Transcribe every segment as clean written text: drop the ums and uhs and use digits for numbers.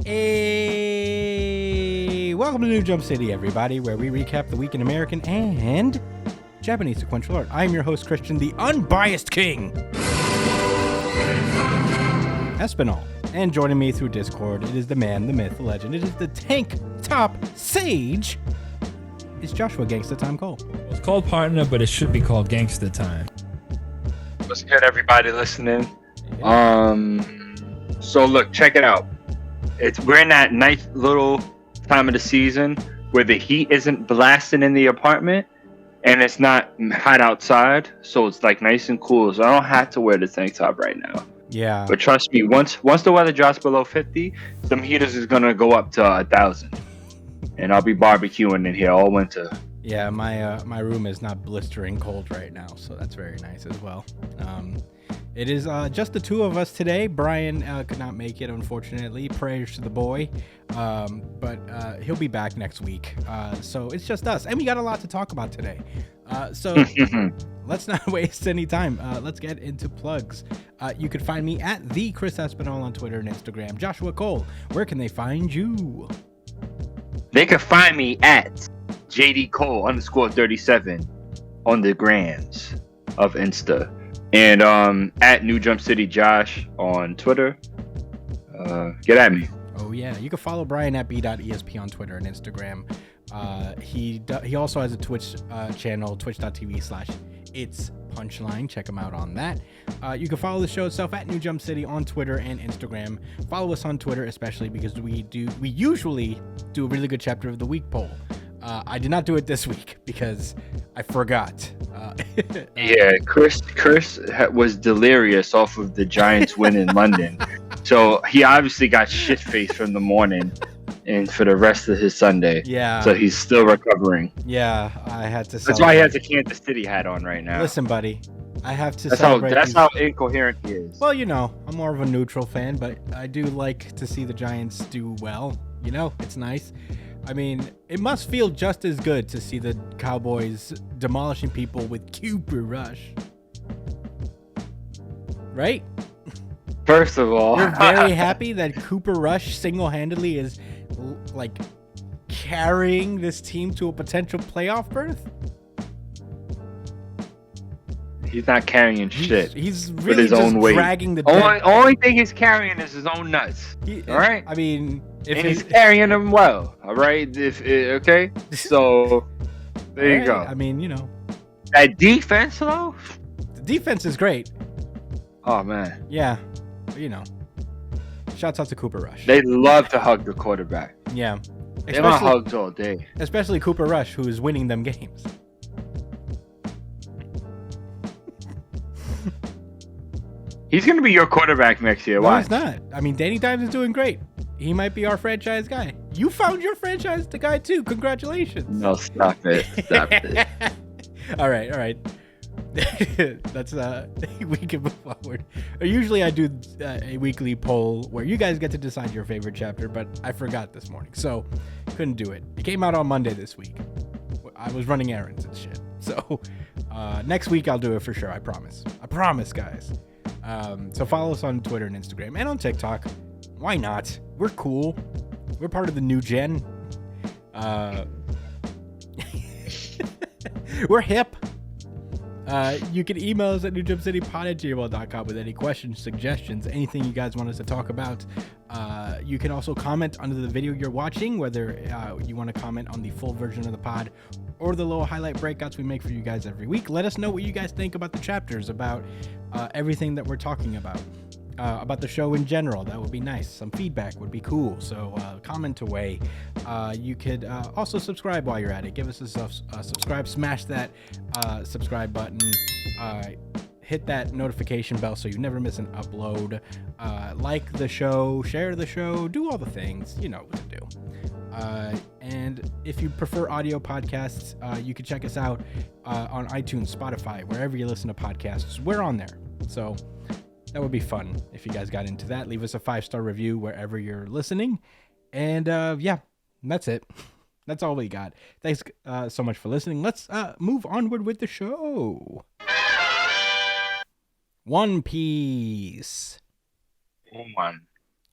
Hey, welcome to New Jump City, everybody, where we recap the week in American and Japanese sequential art. I'm your host, Christian, the unbiased king, Espinal. And joining me through Discord, it is the man, the myth, the legend. It is the tank top sage. It's Joshua Gangsta Time Cole. It's called Partner, but it should be called Gangsta Time. What's good, everybody listening? Yeah. So look, check it out. We're in that nice little time of the season where the heat isn't blasting in the apartment and it's not hot outside, so it's like nice and cool. So I don't have to wear the tank top right now. Yeah. But trust me, once the weather drops below 50, some heaters is gonna go up to 1,000, and I'll be barbecuing in here all winter. Yeah, my room is not blistering cold right now, so that's very nice as well. It is just the two of us today. Brian could not make it, unfortunately. Prayers to the boy, but he'll be back next week. So it's just us, and we got a lot to talk about today. So let's not waste any time. Let's get into plugs. You can find me at the Chris Espinal on Twitter and Instagram. Joshua Cole, where can they find you? They can find me at JD Cole_37 on the grams of Insta. And at New Jump City Josh on Twitter. Get at me. Oh yeah, you can follow Brian at b.esp on Twitter and Instagram. He also has a Twitch channel, twitch.tv/itspunchline. Check him out on that. You can follow the show itself at New Jump City on Twitter and Instagram. Follow us on Twitter especially because we usually do a really good chapter of the week poll. I did not do it this week because I forgot. Yeah, Chris was delirious off of the Giants win in London. So he obviously got shit-faced from the morning and for the rest of his Sunday. Yeah. So he's still recovering. Yeah, I had to. That's why he has a Kansas City hat on right now. Listen, buddy, I have to. That's how incoherent he is. Well, you know, I'm more of a neutral fan, but I do like to see the Giants do well. You know, it's nice. I mean, it must feel just as good to see the Cowboys demolishing people with Cooper Rush. Right? First of all, you're very happy that Cooper Rush single-handedly is like carrying this team to a potential playoff berth? He's not carrying shit. He's really with his just own weight. Dragging the only thing he's carrying is his own nuts. All right? I mean, and he's carrying them well. All right? Okay? So, there you go. I mean, you know. That defense, though? The defense is great. Oh, man. Yeah. You know. Shouts out to Cooper Rush. They love to hug the quarterback. Yeah. They want hugs all day. Especially Cooper Rush, who is winning them games. He's going to be your quarterback next year. No, he's not. I mean, Danny Dimes is doing great. He might be our franchise guy. You found your franchise guy too. Congratulations. No, stop it. Stop it. All right. That's we can move forward. Usually I do a weekly poll where you guys get to decide your favorite chapter, but I forgot this morning, so couldn't do it. It came out on Monday this week. I was running errands and shit. So next week I'll do it for sure. I promise, guys. So follow us on Twitter and Instagram and on TikTok. Why not? We're cool. We're part of the new gen. We're hip. You can email us at newjumpcitypod@gmail.com with any questions, suggestions, anything you guys want us to talk about. You can also comment under the video you're watching, whether you want to comment on the full version of the pod or the little highlight breakouts we make for you guys every week. Let us know what you guys think about the chapters, about everything that we're talking about the show in general. That would be nice. Some feedback would be cool. So comment away. You could also subscribe while you're at it. Give us a subscribe. Smash that subscribe button. Hit that notification bell so you never miss an upload. Like the show, share the show, do all the things. You know what to do. And if you prefer audio podcasts, you can check us out on iTunes, Spotify, wherever you listen to podcasts. We're on there. So that would be fun if you guys got into that. Leave us a 5-star review wherever you're listening. And yeah, that's it. That's all we got. Thanks so much for listening. Let's move onward with the show. One Piece. One.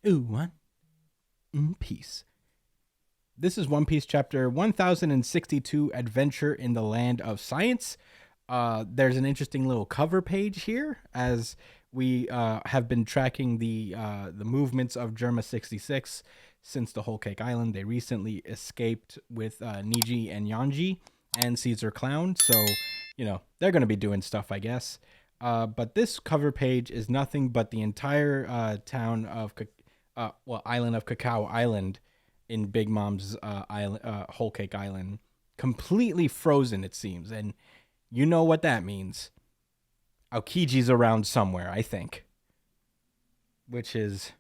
Ooh, one. in peace. This is One Piece chapter 1062, Adventure in the Land of Science. There's an interesting little cover page here as we have been tracking the movements of Germa 66 since the Whole Cake Island. They recently escaped with Niji and Yanji and Caesar Clown, so they're going to be doing stuff, I guess. But this cover page is nothing but the entire town of island of Cacao Island in Big Mom's island, Whole Cake Island, completely frozen, it seems, and you know what that means. Aokiji's around somewhere, I think, which is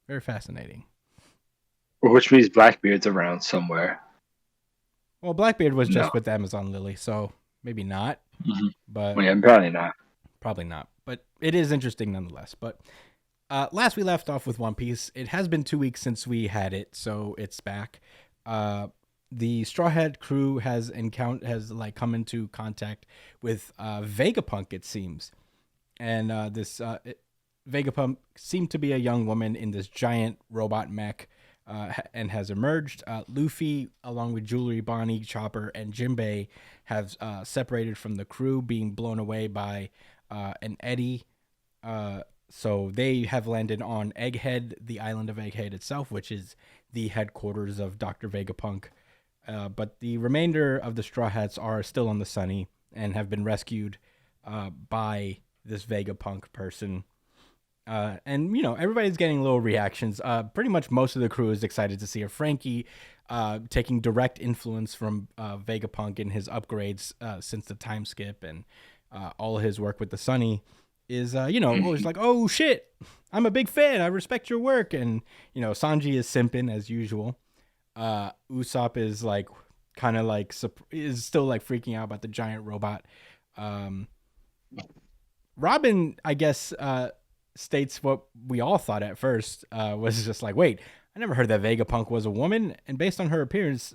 very fascinating. Which means Blackbeard's around somewhere. Well, Blackbeard was just with the Amazon Lily, so maybe not. Mm-hmm. But yeah, probably not. Probably not. But it is interesting nonetheless. But last we left off with One Piece, it has been 2 weeks since we had it, so it's back. The Straw Hat crew has come into contact with Vegapunk, it seems, and this Vegapunk seemed to be a young woman in this giant robot mech, and has emerged. Luffy, along with Jewelry, Bonnie, Chopper, and Jinbei, have separated from the crew, being blown away by an eddy. So they have landed on Egghead, the island of Egghead itself, which is the headquarters of Dr. Vegapunk. But the remainder of the Straw Hats are still on the Sunny and have been rescued by this Vegapunk person. And, everybody's getting little reactions. Pretty much most of the crew is excited to see her. Frankie, taking direct influence from Vegapunk in his upgrades since the time skip and all of his work with the Sunny, is, always like, oh, shit, I'm a big fan. I respect your work. And, Sanji is simping as usual. Usopp is is still freaking out about the giant robot. Robin, I guess, states what we all thought at first, was just like, wait, I never heard that Vegapunk was a woman, and based on her appearance,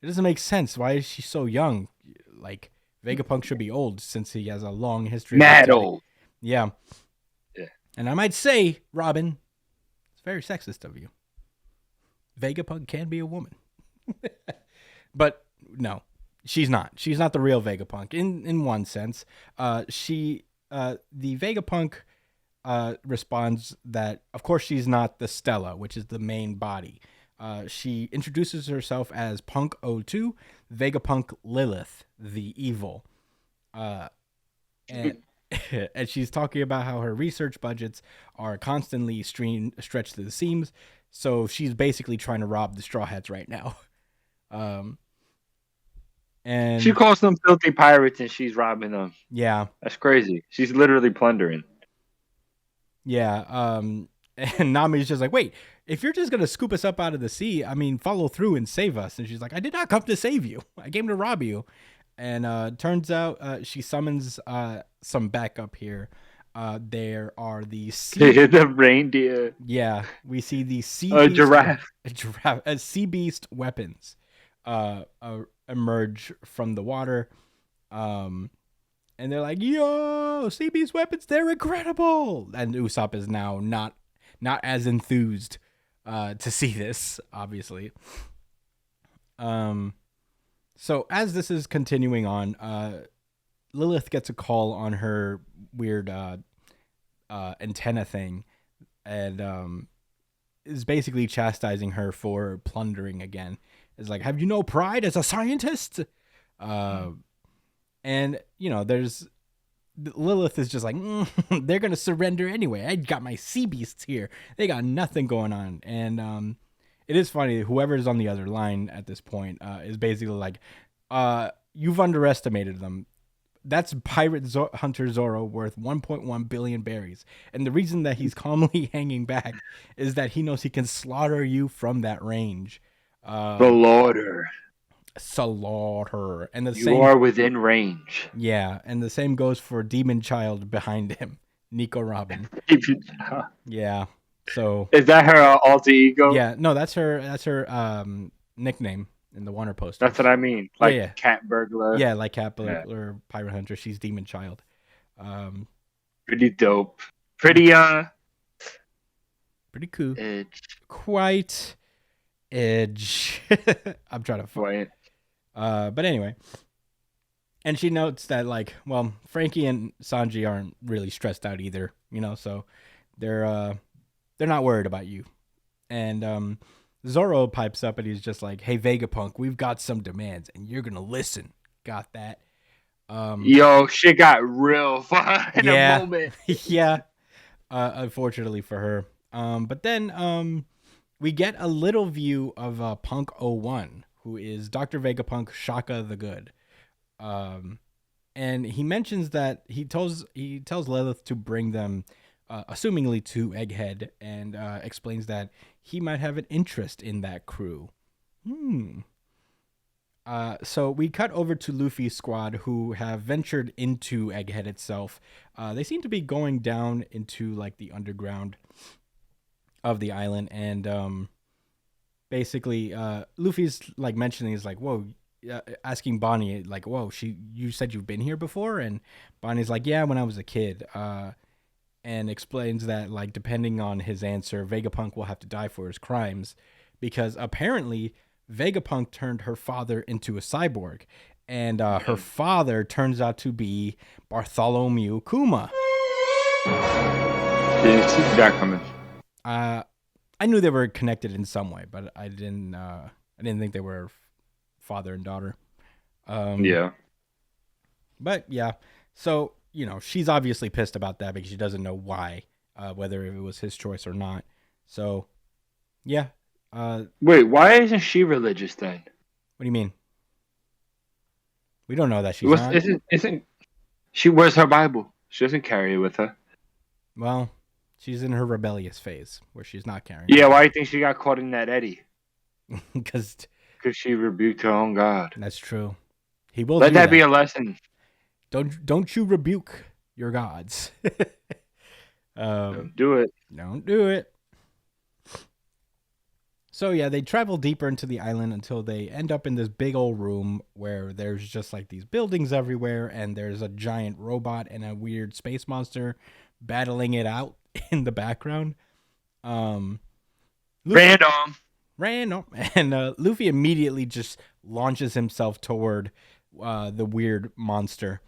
it doesn't make sense. Why is she so young? Vegapunk should be old since he has a long history. Mad old. Yeah. And I might say, Robin, it's very sexist of you. Vegapunk can be a woman. But no, she's not. She's not the real Vegapunk in one sense. The Vegapunk responds that, of course, she's not the Stella, which is the main body. She introduces herself as Punk 02, Vegapunk Lilith, the evil. And and she's talking about how her research budgets are constantly stretched to the seams. So she's basically trying to rob the Straw Hats right now. And she calls them filthy pirates and she's robbing them. Yeah. That's crazy. She's literally plundering. Yeah. And Nami's just like, wait, if you're just going to scoop us up out of the sea, follow through and save us. And she's like, I did not come to save you. I came to rob you. And turns out she summons some backup here. There are the the reindeer. Yeah, we see the sea beast weapons emerge from the water. And they're like, yo, sea beast weapons, they're incredible. And Usopp is now not as enthused to see this, obviously. So as this is continuing on, Lilith gets a call on her weird antenna thing, and is basically chastising her for plundering again. It's like, have you no pride as a scientist? And there's Lilith is just like, they're gonna surrender anyway. I got my sea beasts here. They got nothing going on. And it is funny. Whoever's on the other line at this point is basically like, you've underestimated them. That's Pirate Hunter Zoro worth 1.1 billion berries. And the reason that he's calmly hanging back is that he knows he can slaughter you from that range. Slaughter. And you are within range. Yeah, and the same goes for Demon Child behind him, Nico Robin. Yeah. So is that her alter ego? Yeah, no, that's her nickname in the Warner poster. That's what I mean. Like Cat Burglar. Yeah, like Cat Burglar, Pirate Hunter. She's Demon Child. Pretty dope. Pretty Pretty cool. Edge. Quite edge. I'm trying to find. But anyway. And she notes that, like, well, Frankie and Sanji aren't really stressed out either, so they're not worried about you. And Zoro pipes up and he's just like, hey, Vegapunk, we've got some demands and you're going to listen. Got that? Yo, shit got real fun in a moment. Yeah. Unfortunately for her. But then we get a little view of Punk 01, who is Dr. Vegapunk Shaka the Good. And he mentions that he tells Lilith to bring them, assumingly to Egghead, and explains that he might have an interest in that crew. So we cut over to Luffy's squad, who have ventured into Egghead itself. They seem to be going down into like the underground of the island, and basically, Luffy's like mentioning is like, whoa. Asking Bonnie, like, whoa, you said you've been here before? And Bonnie's like, yeah, when I was a kid. And explains that, like, depending on his answer, Vegapunk will have to die for his crimes, because apparently Vegapunk turned her father into a cyborg, and her father turns out to be Bartholomew Kuma. Didn't see that coming. I knew they were connected in some way, but I didn't think they were father and daughter. Yeah. But yeah, so, she's obviously pissed about that because she doesn't know why, whether it was his choice or not. So, yeah. Wait, why isn't she religious then? What do you mean? We don't know that she's not. Isn't she? Where's her Bible? She doesn't carry it with her. Well, she's in her rebellious phase where she's not carrying it. Why do you think she got caught in that eddy? Because she rebuked her own God. That's true. He will let that be a lesson. Don't you rebuke your gods. Don't do it. Don't do it. So yeah, they travel deeper into the island until they end up in this big old room where there's just like these buildings everywhere, and there's a giant robot and a weird space monster battling it out in the background. Random. And Luffy immediately just launches himself toward the weird monster.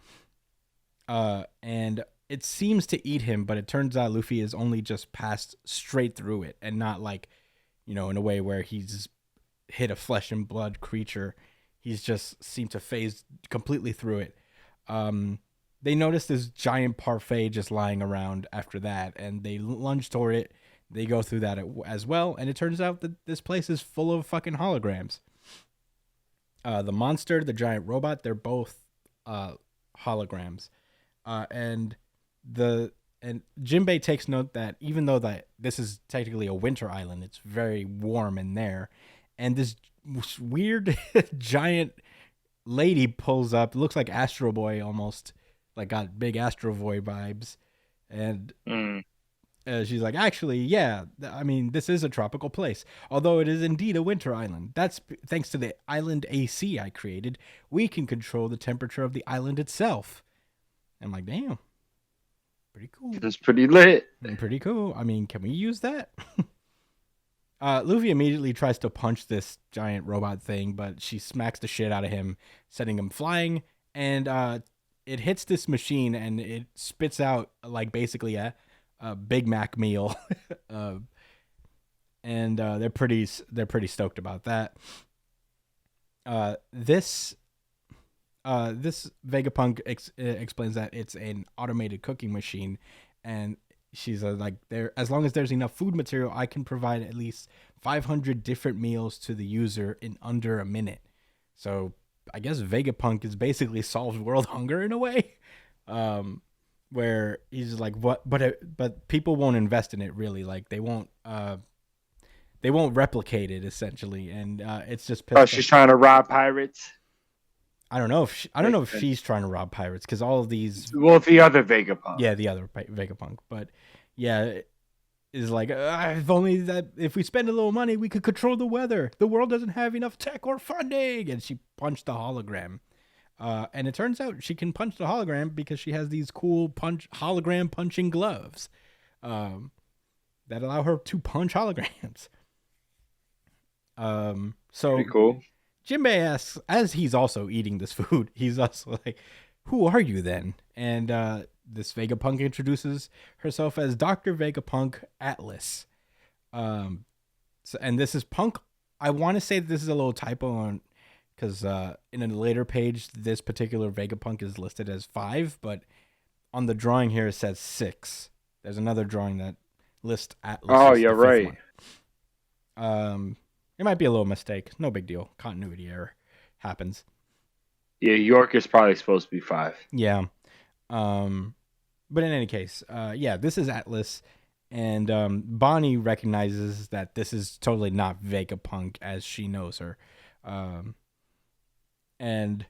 And it seems to eat him, but it turns out Luffy is only just passed straight through it, and not like, in a way where he's hit a flesh and blood creature. He's just seemed to phase completely through it. They notice this giant parfait just lying around after that, and they lunge toward it. They go through that as well, and it turns out that this place is full of fucking holograms. The monster, the giant robot, they're both holograms. And Jinbei takes note that even though that this is technically a winter island, it's very warm in there. And this weird giant lady pulls up. It looks like Astro Boy almost, like got big Astro Boy vibes. And she's like, actually, yeah, I mean, this is a tropical place, although it is indeed a winter island. That's thanks to the island AC I created. We can control the temperature of the island itself. I'm like, damn, pretty cool. That's pretty lit. Pretty cool. I mean, can we use that? Luffy immediately tries to punch this giant robot thing, but she smacks the shit out of him, setting him flying, and it hits this machine, and it spits out like basically a Big Mac meal, and they're pretty stoked about that. This Vegapunk explains that it's an automated cooking machine, and she's like, as long as there's enough food material, I can provide at least 500 different meals to the user in under a minute. So I guess Vegapunk is basically solved world hunger in a way. Where he's like, what? But people won't invest in it really. Like they won't replicate it essentially, and it's just. Oh, she's trying to rob pirates. I don't know if she's trying to rob pirates, because all of these. Well, the other Vegapunk. Yeah, the other Vegapunk, but yeah, is like, if only that if we spend a little money, we could control the weather. The world doesn't have enough tech or funding, and she punched the hologram. And it turns out she can punch the hologram because she has these cool hologram punching gloves. that allow her to punch holograms. So Pretty cool. Jinbei asks, as he's also eating this food, he's also like, "Who are you then?" And this Vegapunk introduces herself as Dr. Vegapunk Atlas. And this is Punk. I want to say that this is a little typo on, because in a later page, this particular Vegapunk is listed as 5, but on the drawing here it says 6. There's another drawing that lists Atlas. Oh, as you're the 5th right. one. It might be a little mistake. No big deal. Continuity error happens. Yeah, York is probably supposed to be 5. Yeah. But in any case, yeah, this is Atlas, and Bonnie recognizes that this is totally not Vegapunk as she knows her. And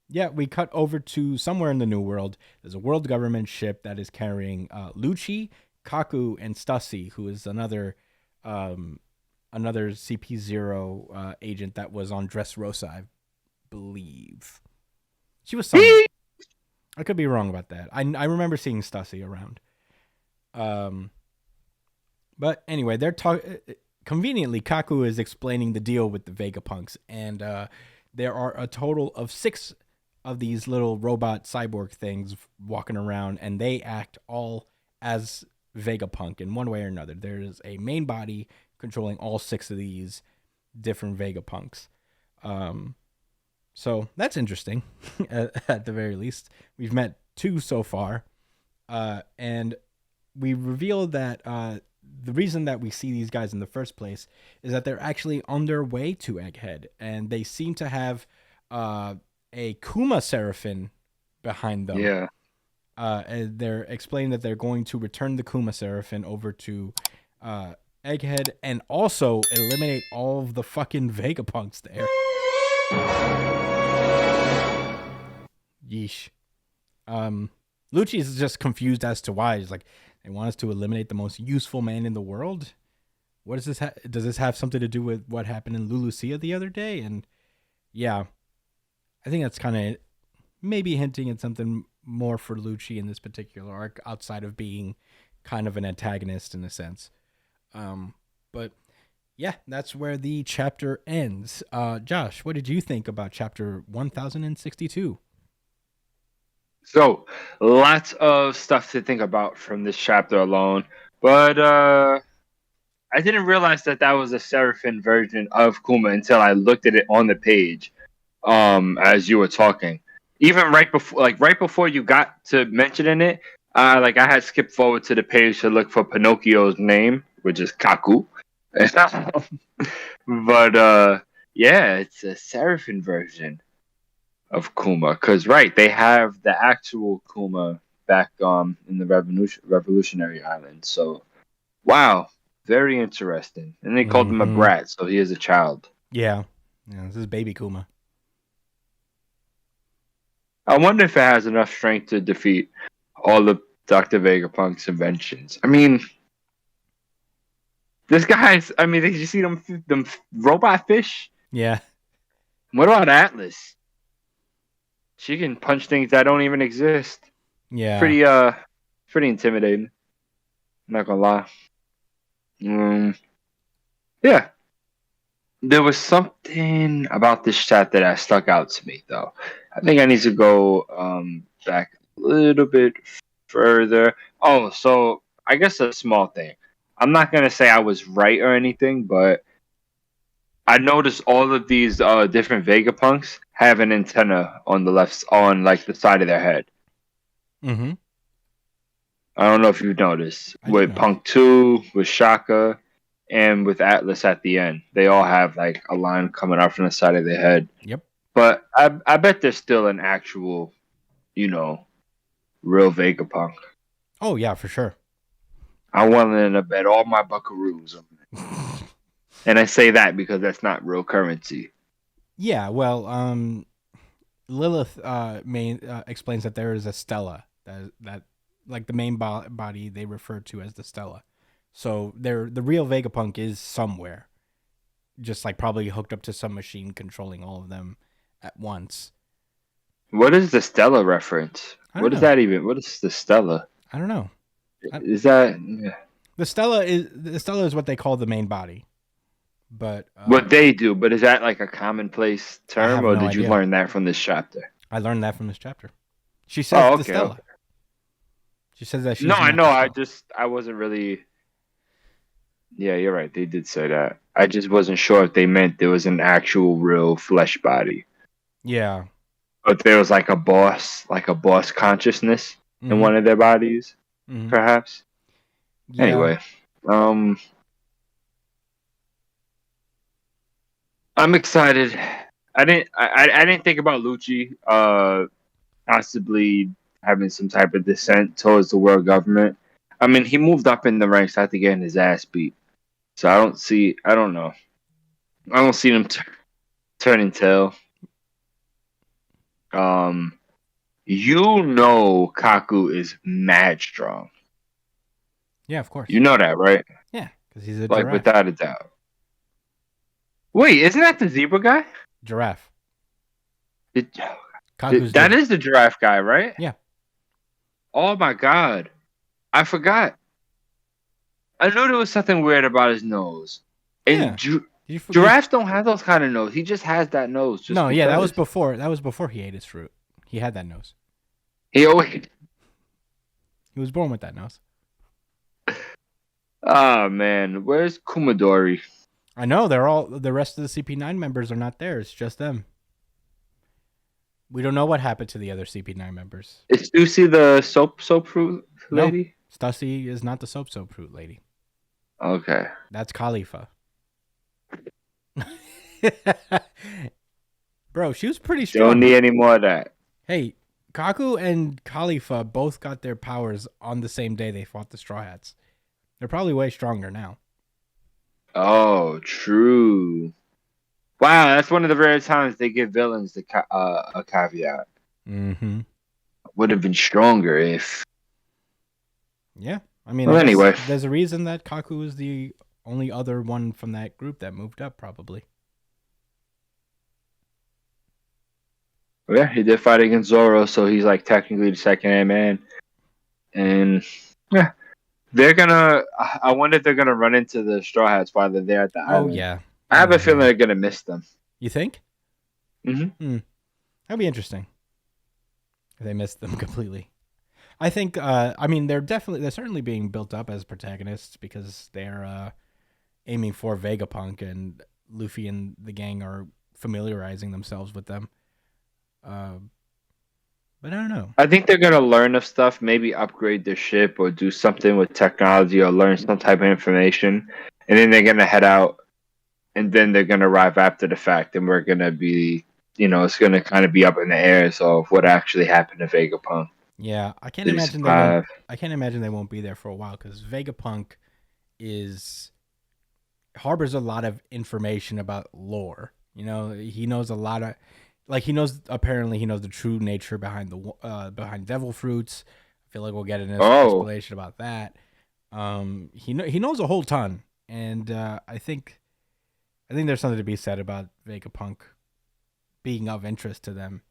yeah, we cut over to somewhere in the New World. There's a world government ship that is carrying Lucci, Kaku, and Stussy, who is another CP0 agent that was on Dressrosa, I believe. She was somewhere. I could be wrong about that. I remember seeing Stussy around. But anyway, they're talking. Conveniently, Kaku is explaining the deal with the Vegapunks, and there are a total of 6 of these little robot cyborg things walking around, and they act all as Vegapunk in one way or another. There is a main body controlling all 6 of these different Vegapunks. So that's interesting, at the very least. We've met 2 so far, and we revealed that the reason that we see these guys in the first place is that they're actually on their way to Egghead, and they seem to have a Kuma Seraphim behind them. Yeah. And they're explaining that they're going to return the Kuma Seraphim over to Egghead and also eliminate all of the fucking Vegapunks there. Yeesh. Lucci is just confused as to why. He's like, they want us to eliminate the most useful man in the world? What does this does this have something to do with what happened in Lulucia the other day? And yeah, I think that's kind of maybe hinting at something more for Lucci in this particular arc, outside of being kind of an antagonist in a sense. But yeah, that's where the chapter ends. Josh, what did you think about chapter 1062? So, lots of stuff to think about from this chapter alone. But I didn't realize that was a Seraphim version of Kuma until I looked at it on the page as you were talking. Even right before you got to mentioning it, I had skipped forward to the page to look for Pinocchio's name, which is Kaku. But yeah, it's a Seraphim version of Kuma, because they have the actual Kuma back in the Revolutionary Island. So wow, very interesting. And they called him a brat, so he is a child. Yeah, this is baby Kuma. I wonder if it has enough strength to defeat all of Dr. Vegapunk's inventions. I mean, this guy's. I mean, did you see them robot fish? Yeah. What about Atlas? She can punch things that don't even exist. Yeah. Pretty intimidating. Not gonna lie. Yeah. There was something about this chapter that stuck out to me, though. I think I need to go back a little bit further. Oh, so I guess a small thing. I'm not gonna say I was right or anything, but I noticed all of these different Vegapunks have an antenna on the the side of their head. Mm-hmm. I don't know if you've noticed. With Punk 2, with Shaka, and with Atlas at the end. They all have a line coming out from the side of their head. Yep. But I bet there's still an actual, real Vegapunk. Oh, yeah, for sure. I'm willing to bet all my buckaroos on it. And I say that because that's not real currency. Yeah, well, Lilith explains that there is a Stella that the main body they refer to as the Stella. So the real Vegapunk is somewhere, just probably hooked up to some machine controlling all of them at once. What is the Stella reference? What is that even? What is the Stella? I don't know. Is that? Yeah. The Stella is what they call the main body. But What they do, but is that like a commonplace I have term, or no did you idea. learn that from this chapter? I learned that from this chapter. She says Oh, the okay. Stella. She says that she's No, I not know. the Stella. I wasn't really. Yeah, you're right. They did say that. I just wasn't sure if they meant there was an actual real flesh body, Yeah. but there was like a boss consciousness in one of their bodies, Mm-hmm. perhaps. Yeah. Anyway, I'm excited. I didn't think about Lucci possibly having some type of dissent towards the world government. I mean, he moved up in the ranks after getting his ass beat. So I don't know. I don't see him turning tail. Kaku is mad strong. Yeah, of course. You know that, right? Yeah, because he's a Like giraffe. without a doubt. Wait, isn't that the zebra guy? Giraffe. That is the giraffe guy, right? Yeah. Oh my god. I forgot. I knew there was something weird about his nose. And giraffes don't have those kind of nose. He just has that nose. No, yeah, that was before. That was before he ate his fruit. He had that nose. He was born with that nose. Oh man, where's Kumadori? I know the rest of the CP9 members are not there. It's just them. We don't know what happened to the other CP9 members. Is Stussy the soap fruit lady? No, Stussy is not the soap fruit lady. Okay. That's Khalifa. Bro, she was pretty strong. Don't need any more of that. Hey, Kaku and Khalifa both got their powers on the same day they fought the Straw Hats. They're probably way stronger now. Oh, true. Wow, that's one of the rare times they give villains a caveat. Mm-hmm. Would have been stronger if. Yeah, I mean, well, anyway, there's a reason that Kaku is the only other one from that group that moved up, probably. Yeah, he did fight against Zoro, so he's like technically the second hand man. And yeah, they're gonna. I wonder if they're gonna run into the Straw Hats while they're there at the island. Oh yeah, I have a feeling they're gonna miss them. You think? Mm-hmm. That'd be interesting. If they missed them completely. I think. I mean, they're certainly being built up as protagonists because they're aiming for Vegapunk, and Luffy and the gang are familiarizing themselves with them. But I don't know. I think they're gonna learn of stuff, maybe upgrade their ship or do something with technology or learn some type of information, and then they're gonna head out, and then they're gonna arrive after the fact, and we're gonna be, it's gonna kind of be up in the air of what actually happened to Vegapunk. Yeah, I can't imagine they won't be there for a while because Vegapunk harbors a lot of information about lore. He knows a lot of. Apparently he knows the true nature behind behind devil fruits. I feel like we'll get an explanation about that. He knows a whole ton, and I think there's something to be said about Vegapunk being of interest to them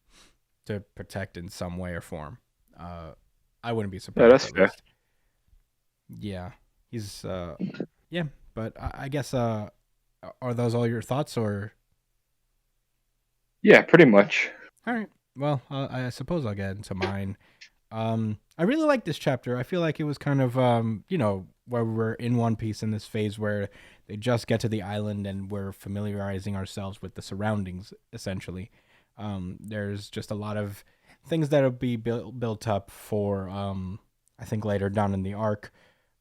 to protect in some way or form. I wouldn't be surprised. Yeah, that's fair. Yeah, he's yeah, but I guess are those all your thoughts or? Yeah, pretty much. All right. Well, I suppose I'll get into mine. I really like this chapter. I feel like it was kind of, where we're in One Piece in this phase where they just get to the island and we're familiarizing ourselves with the surroundings, essentially. There's just a lot of things that will be built up for, I think, later down in the arc.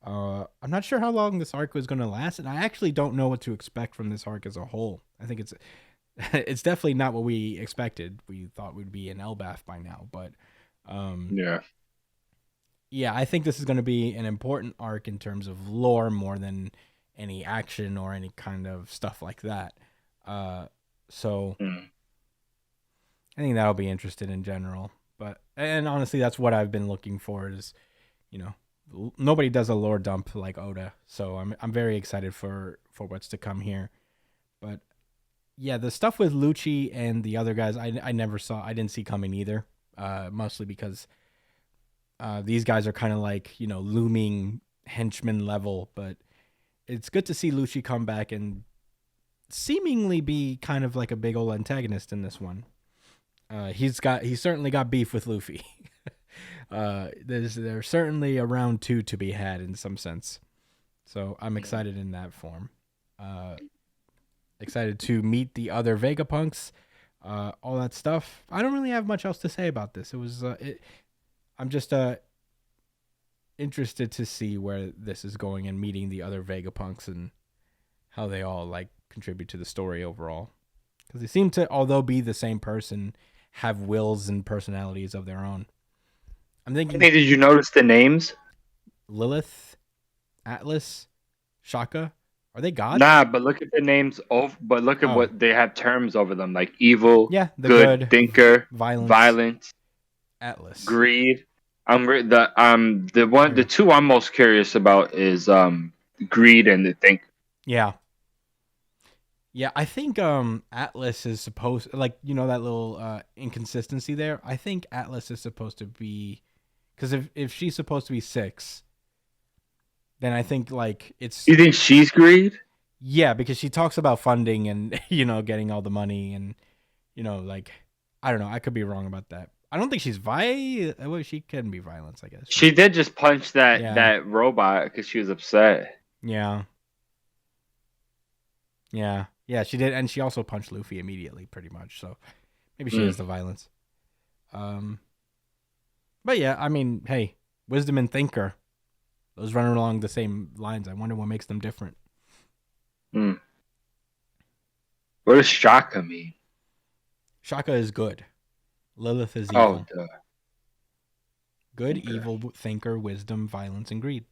I'm not sure how long this arc was going to last, and I actually don't know what to expect from this arc as a whole. I think it's definitely not what we expected. We thought we'd be in Elbaf by now, but yeah, I think this is going to be an important arc in terms of lore more than any action or any kind of stuff like that. So I think that'll be interesting in general. And honestly, that's what I've been looking for. Is nobody does a lore dump like Oda, so I'm very excited for what's to come here. But yeah, the stuff with Lucci and the other guys, I didn't see coming either. Mostly because these guys are kind of like, looming henchman level, but it's good to see Lucci come back and seemingly be kind of like a big old antagonist in this one. He's certainly got beef with Luffy. There's certainly a round 2 to be had in some sense. So I'm excited in that form. Excited to meet the other Vegapunks, all that stuff. I don't really have much else to say about this. I'm just interested to see where this is going and meeting the other Vegapunks and how they all like contribute to the story overall. Because they seem to, although be the same person, have wills and personalities of their own. I'm thinking. Hey, did you notice the names? Lilith, Atlas, Shaka. Are they gods? Nah, but look at the names. But look at what they have terms over them, like evil, the good, thinker, violence, Atlas, greed. The two I'm most curious about is greed and the thinker. Yeah. Yeah, I think Atlas is supposed, like, you know, that little inconsistency there. I think Atlas is supposed to be, because if she's supposed to be 6, then I think like it's. You think she's greed? Yeah, because she talks about funding and getting all the money and like I don't know. I could be wrong about that. I don't think she's well, she can be violence, I guess. She did just punch that robot because she was upset. Yeah. Yeah. Yeah, she did, and she also punched Luffy immediately, pretty much. So maybe she is the violence. But yeah, I mean, hey, wisdom and thinker, those run along the same lines. I wonder what makes them different. What does Shaka mean? Shaka is good. Lilith is evil. Oh, duh. Good, evil, thinker, wisdom, violence, and greed.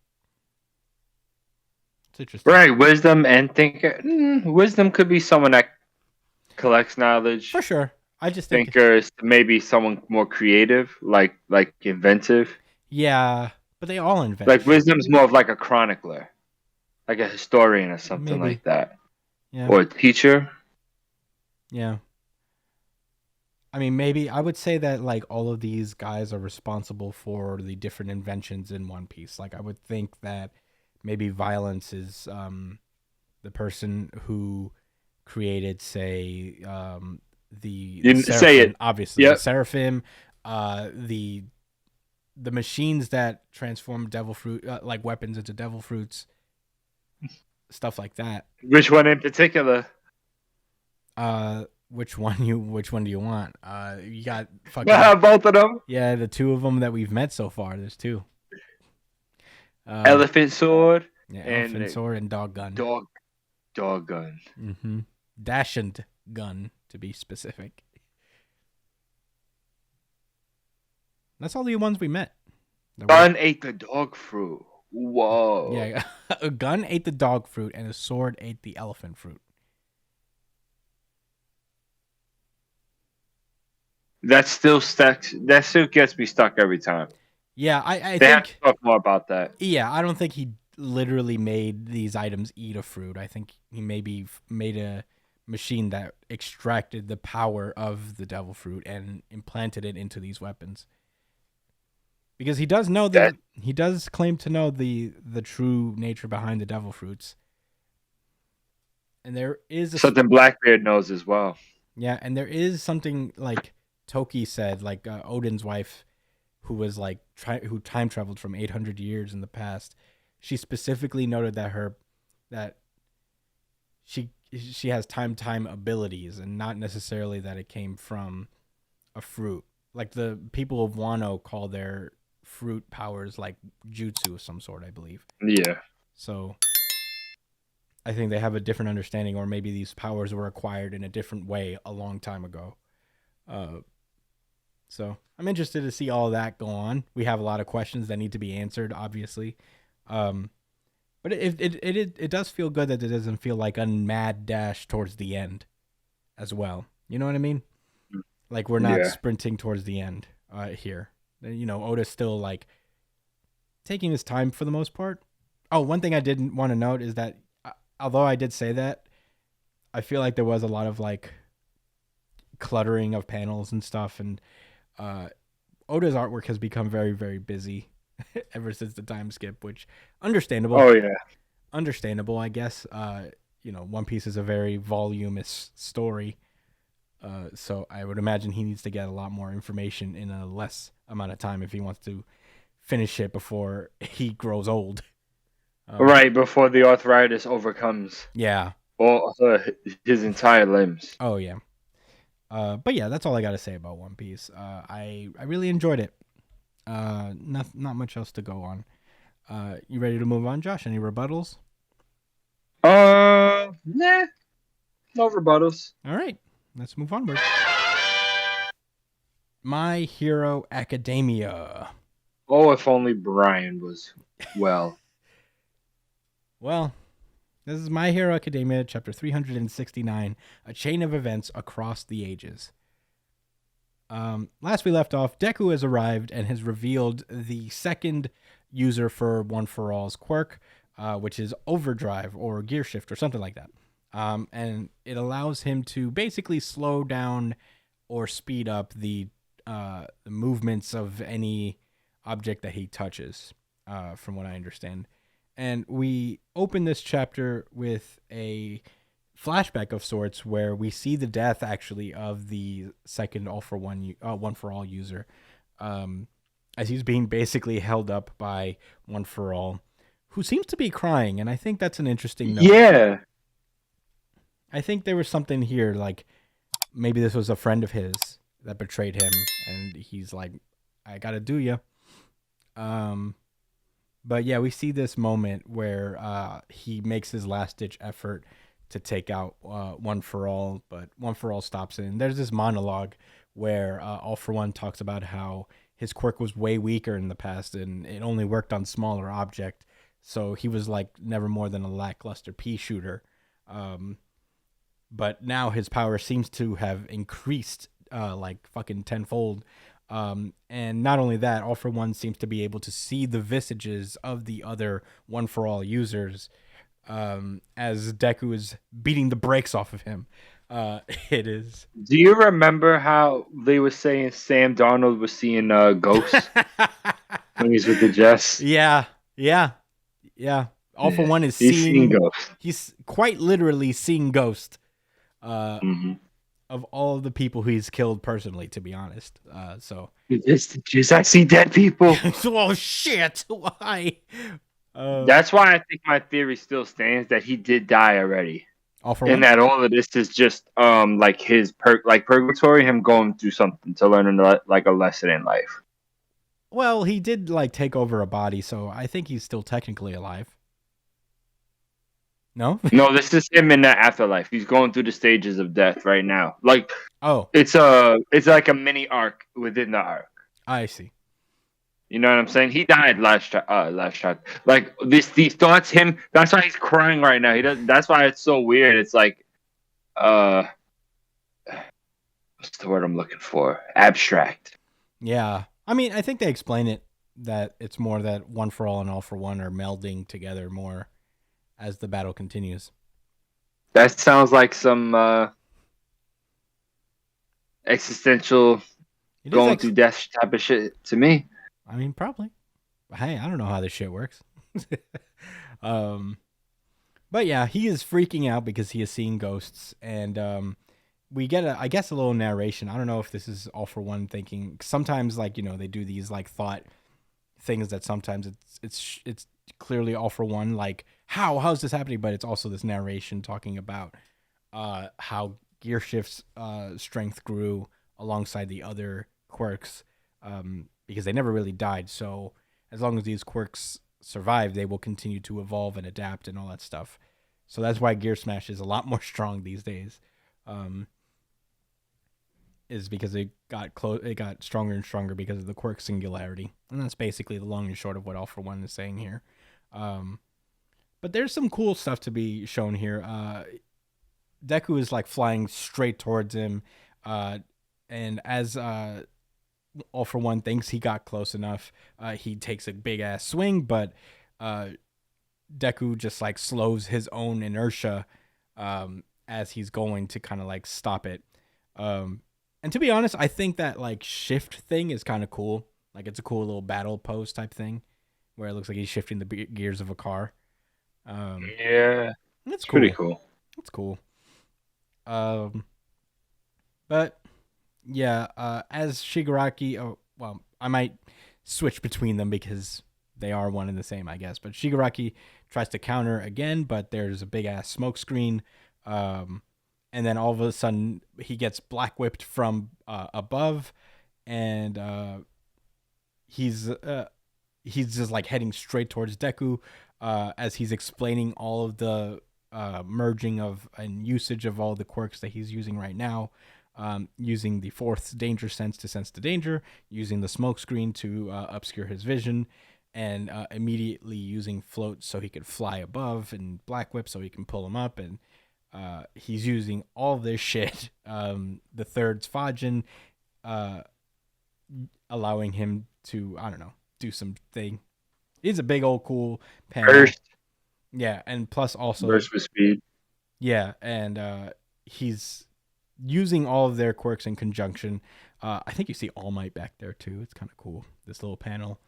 It's interesting. Right, wisdom and thinker. Wisdom could be someone that collects knowledge. For sure. I just think thinker is maybe someone more creative, like inventive. Yeah, but they all invent. Like wisdom's more of like a chronicler, like a historian or something like that. Yeah. Or a teacher. Yeah. I mean, maybe I would say that like all of these guys are responsible for the different inventions in One Piece. Like I would think that maybe violence is the person who created, say, the Seraphim, say it. Obviously, the Seraphim, the machines that transform devil fruit like weapons into devil fruits, stuff like that. Which one in particular? Which one do you want? You got fucking both of them. Yeah, the 2 of them that we've met so far. There's 2. Elephant sword. Yeah, elephant sword and dog gun. Dog gun. Mm-hmm. Dashant gun, to be specific. That's all the ones we met. Gun ate the dog fruit. Whoa. Yeah, a gun ate the dog fruit and a sword ate the elephant fruit. That still gets me stuck every time. Yeah, I they think have to talk more about that. Yeah, I don't think he literally made these items eat a fruit. I think he maybe made a machine that extracted the power of the devil fruit and implanted it into these weapons. Because he does know that he does claim to know the true nature behind the devil fruits. And there is something Blackbeard knows as well. Yeah, and there is something like Toki said, like Odin's wife, who was like who time traveled from 800 years in the past. She specifically noted that she has time abilities, and not necessarily that it came from a fruit. Like the people of Wano call their fruit powers like jutsu of some sort, I believe. Yeah. So I think they have a different understanding, or maybe these powers were acquired in a different way a long time ago. So I'm interested to see all that go on. We have a lot of questions that need to be answered, obviously. But it does feel good that it doesn't feel like a mad dash towards the end as well. You know what I mean? Like we're not sprinting towards the end here. Oda's still like taking his time for the most part. Oh, one thing I didn't want to note is that although I did say that, I feel like there was a lot of like cluttering of panels and stuff, and Oda's artwork has become very, very busy ever since the time skip, which understandable. Oh yeah. Understandable, I guess. One Piece is a very voluminous story. So I would imagine he needs to get a lot more information in a less amount of time if he wants to finish it before he grows old. Right before the arthritis overcomes Yeah. all his entire limbs. Oh yeah. But yeah, that's all I got to say about One Piece. I really enjoyed it. Not much else to go on. You ready to move on, Josh? Any rebuttals? Nah, no rebuttals. All right, let's move onward. My Hero Academia. Oh, if only Brian was well. Well, this is My Hero Academia, chapter 369, A Chain of Events Across the Ages. Last we left off, Deku has arrived and has revealed the second user for One For All's quirk, which is Overdrive or Gear Shift or something like that. And it allows him to basically slow down or speed up the movements of any object that he touches, from what I understand. And we open this chapter with a flashback of sorts where we see the death actually of the second One For All user, as he's being basically held up by One For All, who seems to be crying. And I think that's an interesting note. Yeah. I think there was something here, like maybe this was a friend of his that betrayed him, and he's like, I gotta do you. But yeah, we see this moment where he makes his last-ditch effort to take out One For All, but One For All stops it. And there's this monologue where All For One talks about how his quirk was way weaker in the past, and it only worked on smaller object, so he was like never more than a lackluster pea shooter. But now his power seems to have increased like fucking tenfold. And not only that, All For One seems to be able to see the visages of the other One For All users, as Deku is beating the brakes off of him. It is. Do you remember how they were saying Sam Darnold was seeing ghosts when he's with the Jets? Yeah. All For One is He's seeing ghosts. He's quite literally seeing ghosts. Mm-hmm. Of all of the people he's killed personally, to be honest. So just I see dead people. Oh shit! Why? That's why I think my theory still stands that he did die already, All For and One? that all of this is just like his purgatory, him going through something to learn like a lesson in life. Well, he did like take over a body, so I think he's still technically alive. No? No, this is him in the afterlife. He's going through the stages of death right now. Like, Oh, it's like a mini arc within the arc. I see. You know what I'm saying? He died last shot. Like these thoughts, him. That's why he's crying right now. He does. That's why it's so weird. It's like, what's the word I'm looking for? Abstract. Yeah. I mean, I think they explain it that it's more that One For All and All For One are melding together more as the battle continues. That sounds like some existential going through death type of shit to me. I mean, probably. Hey, I don't know how this shit works. But yeah, he is freaking out because he is seeing ghosts, and we get a little narration. I don't know if this is All For One thinking. Sometimes, like, they do these like thought things that sometimes it's clearly All For One, like how's this happening, but it's also this narration talking about how Gear Shift's strength grew alongside the other quirks, because they never really died. So as long as these quirks survive, they will continue to evolve and adapt and all that stuff. So that's why Gear Smash is a lot more strong these days, is because it got stronger and stronger because of the quirk singularity. And that's basically the long and short of what All For One is saying here. But there's some cool stuff to be shown here. Deku is like flying straight towards him, and as All For One thinks he got close enough, he takes a big ass swing, but Deku just like slows his own inertia as he's going to kind of like stop it. And to be honest, I think that like shift thing is kind of cool. Like, it's a cool little battle pose type thing. where it looks like he's shifting the gears of a car. Yeah, It's cool. pretty cool. It's cool. But yeah, as Shigaraki, I might switch between them because they are one and the same, I guess. But Shigaraki tries to counter again, but there's a big ass smoke screen. And then all of a sudden he gets black whipped from above, and he's just like heading straight towards Deku as he's explaining all of the merging of and usage of all the quirks that he's using right now. Using the fourth danger sense to sense the danger, using the smoke screen to obscure his vision, and immediately using float so he could fly above, and black whip so he can pull him up, and he's using all this shit. The third's Fajin, allowing him to, I don't know, do something. It's a big old cool panel. Burst. Yeah, and plus also Burst with speed. Yeah, and he's using all of their quirks in conjunction. I think you see All Might back there too. It's kind of cool, this little panel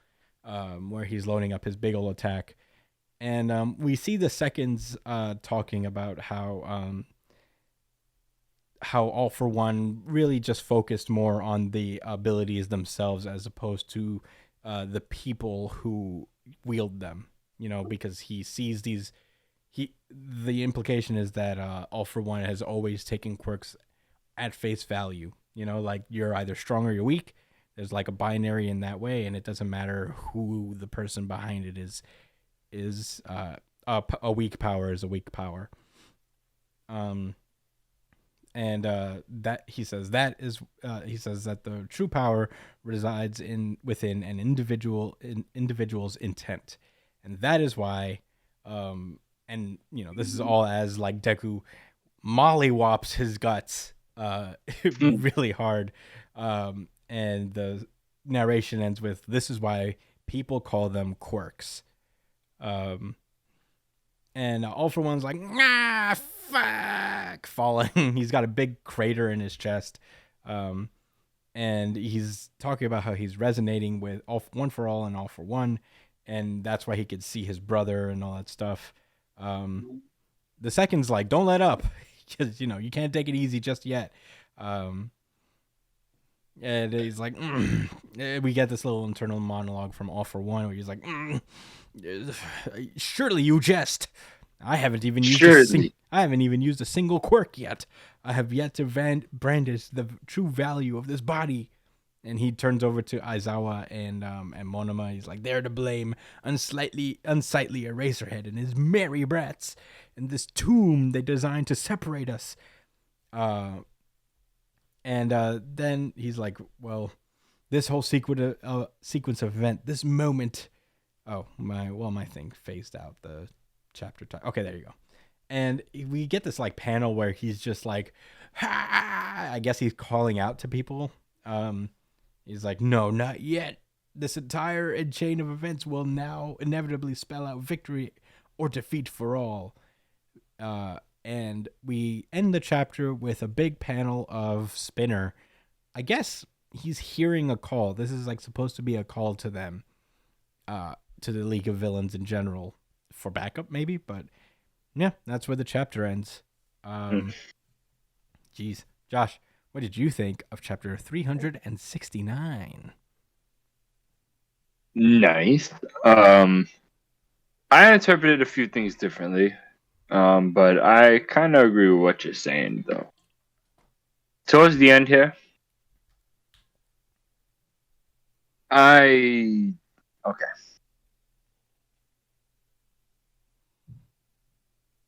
where he's loading up his big old attack. And we see the seconds talking about how All For One really just focused more on the abilities themselves as opposed to the people who wield them, because he sees these. The implication is that All For One has always taken quirks at face value. Like you're either strong or you're weak. There's like a binary in that way, and it doesn't matter who the person behind it is a weak power is a weak power. And that he says that the true power resides within an individual's intent, and that is why and this is all as like Deku mollywops his guts really hard, and the narration ends with, "This is why people call them quirks." And All For One's like, fuck, falling. He's got a big crater in his chest, and he's talking about how he's resonating with One For All and All For One, and that's why he could see his brother and all that stuff. The second's like, don't let up, because you can't take it easy just yet. And he's like, we get this little internal monologue from All For One where he's like, surely you jest. I haven't even used a single quirk yet. I have yet to brandish the true value of this body. And he turns over to Aizawa and Monoma. He's like, they're to blame, unsightly Eraserhead and his merry brats, and this tomb they designed to separate us. Then he's like, well, this whole sequence of event, this moment. Oh, my thing phased out the chapter time. Okay, there you go. And we get this like panel where he's just like, ha! I guess he's calling out to people. He's like, no, not yet. This entire chain of events will now inevitably spell out victory or defeat for all. And we end the chapter with a big panel of Spinner. I guess he's hearing a call. This is like supposed to be a call to them, to the League of Villains in general, for backup maybe. But yeah, that's where the chapter ends. Jeez, Josh, what did you think of chapter 369? Nice. I interpreted a few things differently, but I kind of agree with what you're saying, though. Towards the end here, okay.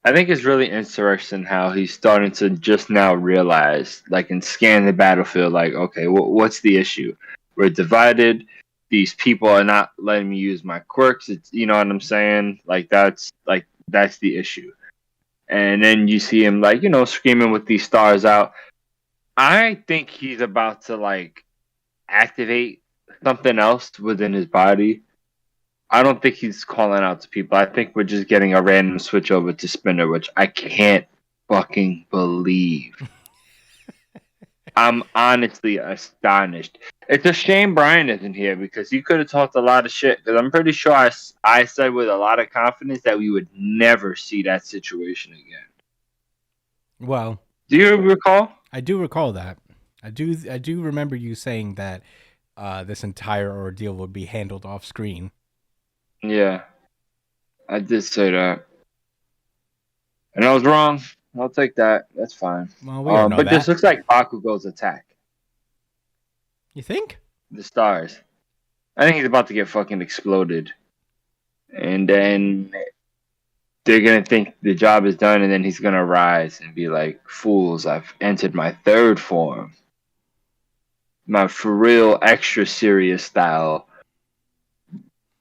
I think it's really interesting how he's starting to just now realize, like, and scan the battlefield, like, okay, what's the issue? We're divided. These people are not letting me use my quirks. It's, you know what I'm saying? That's the issue. And then you see him, like, screaming with these stars out. I think he's about to, like, activate something else within his body. I don't think he's calling out to people. I think we're just getting a random switch over to Spinner, which I can't fucking believe. I'm honestly astonished. It's a shame Brian isn't here because he could have talked a lot of shit. Because I'm pretty sure I said with a lot of confidence that we would never see that situation again. Well, Do you recall? I do recall that. I do remember you saying that this entire ordeal would be handled off screen. Yeah, I did say that, and I was wrong. I'll take that. That's fine. Well, we don't know but that. this looks like Bakugo's attack. You think? The stars. I think he's about to get fucking exploded, and then they're gonna think the job is done, and then he's gonna rise and be like, "Fools! I've entered my third form, my for real extra serious style.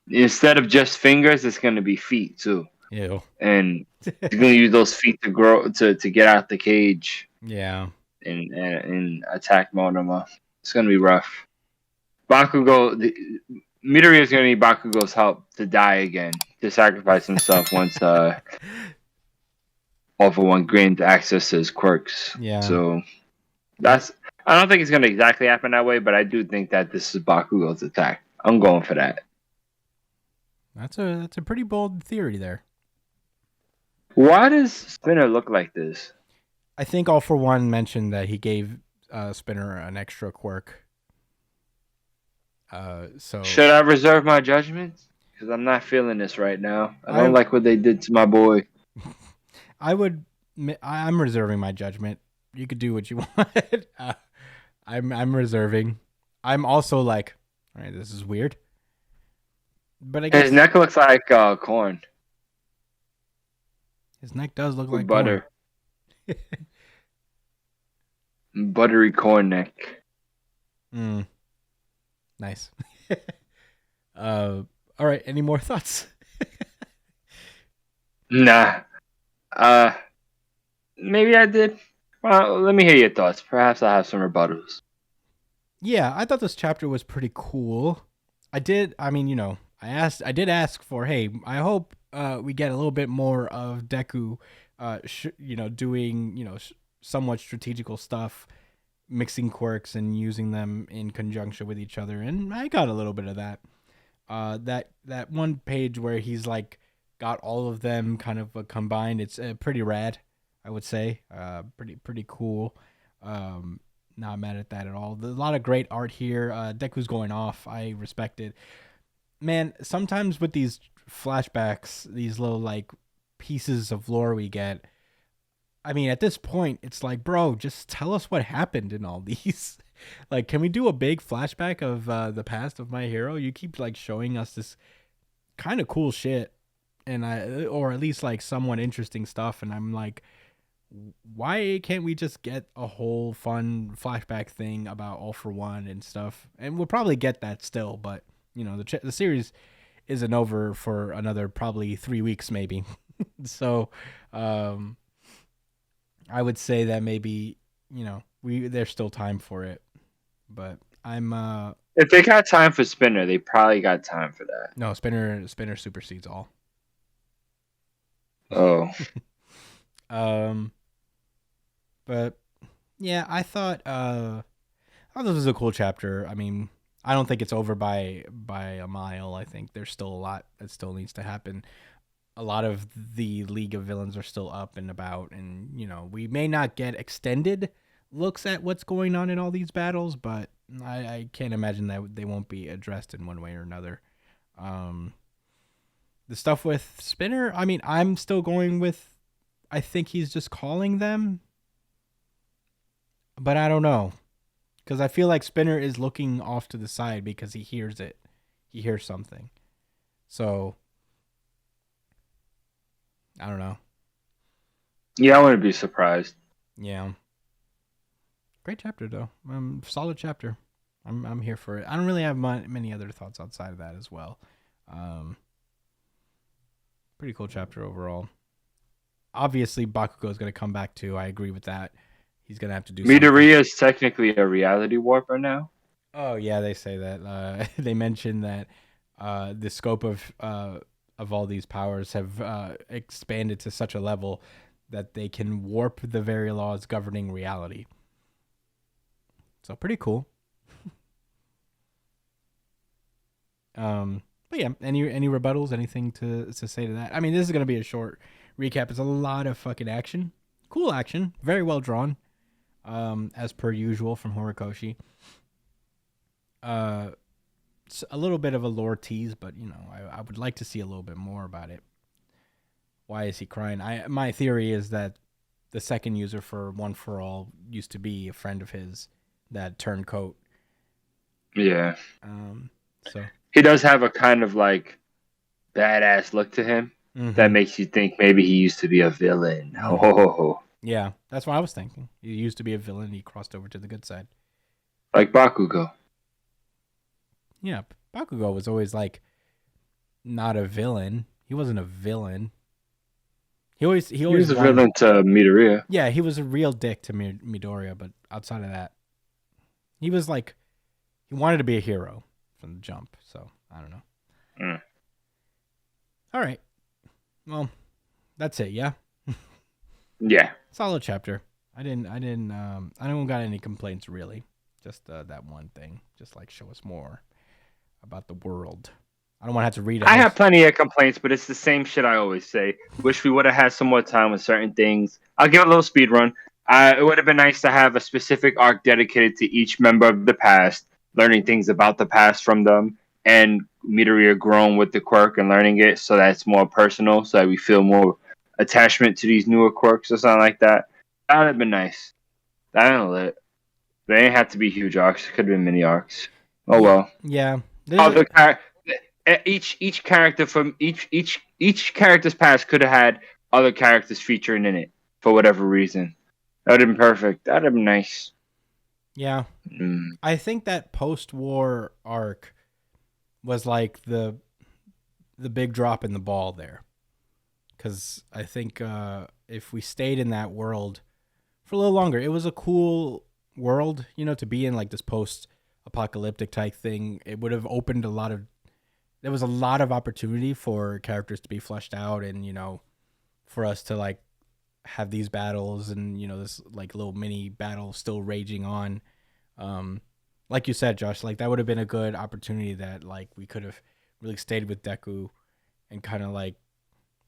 Instead of just fingers, it's gonna be feet too, Ew. and he's gonna use those feet to grow to get out the cage Yeah. and attack Monoma. It's gonna be rough. Midoriya is gonna need Bakugo's help to die again, to sacrifice himself once All for One gained access to his quirks. Yeah. So I don't think it's gonna exactly happen that way, but I do think that this is Bakugo's attack. I'm going for that. That's a pretty bold theory there. Why does Spinner look like this? I think All for One mentioned that he gave Spinner an extra quirk. So Should I reserve my judgment? Because I'm not feeling this right now. I don't like what they did to my boy. I'm reserving my judgment. You could do what you want. I'm reserving. I'm also like, all right, this is weird. But I guess His neck looks like corn. His neck does look like butter. Buttery corn neck. Nice. All right. Any more thoughts? Nah. Maybe I did. Well, let me hear your thoughts. Perhaps I have some rebuttals. Yeah, I thought this chapter was pretty cool. I did ask for, hey, I hope we get a little bit more of Deku, doing, somewhat strategical stuff, mixing quirks and using them in conjunction with each other. And I got a little bit of that. That one page where he's like got all of them kind of combined. It's pretty rad, I would say. Pretty cool. Not mad at that at all. There's a lot of great art here. Deku's going off. I respect it. Man, sometimes with these flashbacks, these little like pieces of lore we get, I mean, at this point, it's like, bro, just tell us what happened in all these. Like, can we do a big flashback of the past of My Hero? You keep like showing us this kind of cool shit, or at least like somewhat interesting stuff, and I'm like, why can't we just get a whole fun flashback thing about All for One and stuff? And we'll probably get that still, but the series isn't over for another probably 3 weeks maybe. So I would say that maybe there's still time for it, but I'm if they got time for Spinner, they probably got time for that. No, Spinner supersedes all. Oh. But yeah, I thought this was a cool chapter. I mean, I don't think it's over by a mile. I think there's still a lot that still needs to happen. A lot of the League of Villains are still up and about, and we may not get extended looks at what's going on in all these battles, but I can't imagine that they won't be addressed in one way or another. The stuff with Spinner, I mean, I'm still going with, I think he's just calling them, but I don't know, because I feel like Spinner is looking off to the side because he hears it. He hears something. So I don't know. Yeah, I wouldn't be surprised. Yeah. Great chapter though. Solid chapter. I'm here for it. I don't really have many other thoughts outside of that as well. Pretty cool chapter overall. Obviously, Bakugo is going to come back too. I agree with that. He's going to have to do Midoriya is technically a reality warper now. Oh yeah, they say that. They mentioned that the scope of all these powers have expanded to such a level that they can warp the very laws governing reality. So pretty cool. But yeah, any rebuttals? Anything to say to that? I mean, this is gonna be a short recap. It's a lot of fucking action, cool action, very well drawn, as per usual from Horikoshi. It's a little bit of a lore tease, but you know, I would like to see a little bit more about it. Why is he crying? My theory is that the second user for One for All used to be a friend of his that turned coat. Yeah. So He does have a kind of like badass look to him that makes you think maybe he used to be a villain. Oh. Yeah, that's what I was thinking. He used to be a villain. He crossed over to the good side. Like Bakugo. Yeah, Bakugo was always like not a villain. He wasn't a villain. He was a villain to Midoriya. Yeah, he was a real dick to Midoriya, but outside of that, he was like he wanted to be a hero from the jump. So I don't know. All right, well, that's it. Yeah. Yeah. Solid chapter. I don't got any complaints really. Just that one thing. Just like show us more about the world. I don't want to have to read it. I have plenty of complaints, but it's the same shit I always say. Wish we would have had some more time with certain things. I'll give it a little speed run. It would have been nice to have a specific arc dedicated to each member of the past, learning things about the past from them, and Midoriya growing with the quirk and learning it so that it's more personal, so that we feel more attachment to these newer quirks or something like that. That would have been nice. That ain't lit. They didn't have to be huge arcs. It could have been mini arcs. Oh well. Yeah. Each character from each character's past could have had other characters featuring in it for whatever reason. That would have been perfect. That would have been nice. Yeah. I think that post-war arc was like the big drop in the ball there. Because I think if we stayed in that world for a little longer, it was a cool world, you know, to be in, like this post-apocalyptic type thing. It would have opened there was a lot of opportunity for characters to be fleshed out and, you know, for us to like have these battles and, you know, this like little mini battle still raging on. Like you said, Josh, like that would have been a good opportunity that like we could have really stayed with Deku and kind of like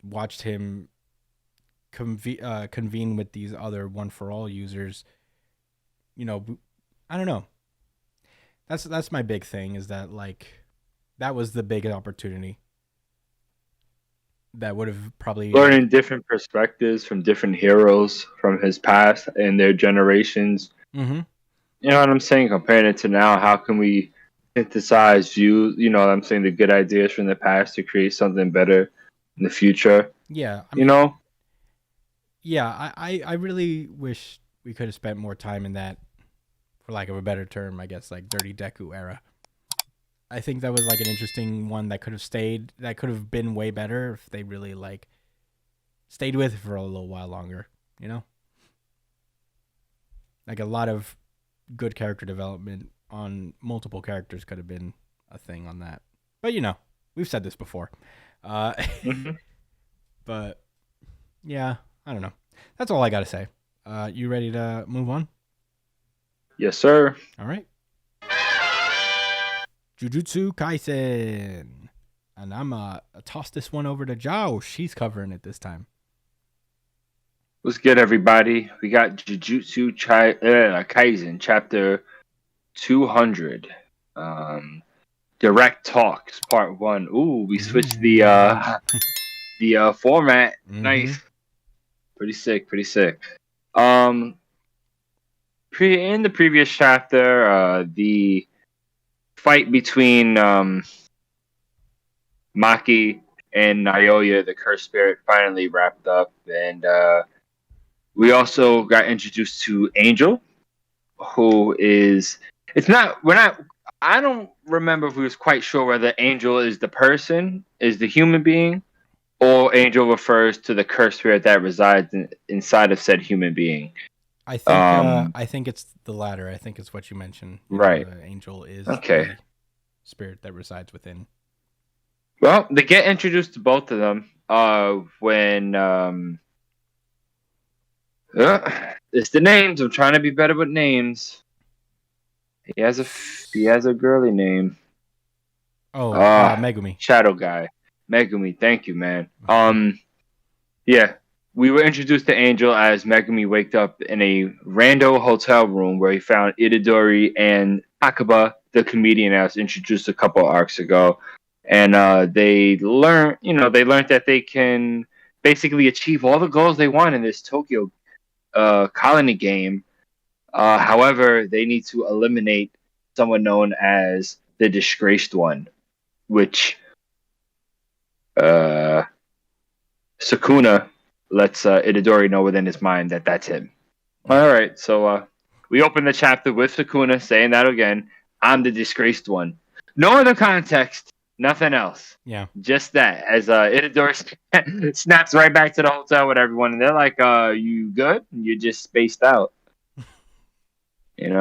watched him convene with these other One for All users. You know, I don't know. That's my big thing is that like that was the big opportunity that would have probably learning different perspectives from different heroes from his past and their generations. Mm-hmm. You know what I'm saying? Comparing it to now, how can we synthesize views? You know what I'm saying? The good ideas from the past to create something better in the future. Yeah, I mean, you know. Yeah, I really wish we could have spent more time in that, for lack of a better term, I guess, like Dirty Deku era. I think that was like an interesting one that could have been way better if they really like stayed with it for a little while longer, you know? Like a lot of good character development on multiple characters could have been a thing on that. But you know, we've said this before. But yeah, I don't know. That's all I got to say. You ready to move on? Yes, sir. All right. Jujutsu Kaisen. And I'm toss this one over to Josh. She's covering it this time. What's good, everybody? We got Jujutsu Kaisen, chapter 200. Direct Talks, part 1. Ooh, we switched the format. Mm-hmm. Nice. Pretty sick. In the previous chapter, the fight between Maki and Naoya, the cursed spirit, finally wrapped up, and we also got introduced to Angel, who is I don't remember if we was quite sure whether Angel is the human being, or Angel refers to the cursed spirit that resides inside of said human being. I think it's the latter. I think it's what you mentioned. Right. Angel is the spirit that resides within. Well, they get introduced to both of them when it's the names. I'm trying to be better with names. He has a girly name. Oh, Megumi. Shadow guy. Megumi, thank you, man. Yeah. We were introduced to Angel as Megumi waked up in a rando hotel room where he found Itadori and Akaba, the comedian I was introduced a couple arcs ago. And they learned that they can basically achieve all the goals they want in this Tokyo colony game. However, they need to eliminate someone known as the Disgraced One, which Sukuna lets Itadori know within his mind that that's him. All right, so we open the chapter with Sukuna saying that again. I'm the Disgraced One. No other context, nothing else. Yeah, just that. As Itadori snaps right back to the hotel with everyone, and they're like, "You good? You just spaced out." And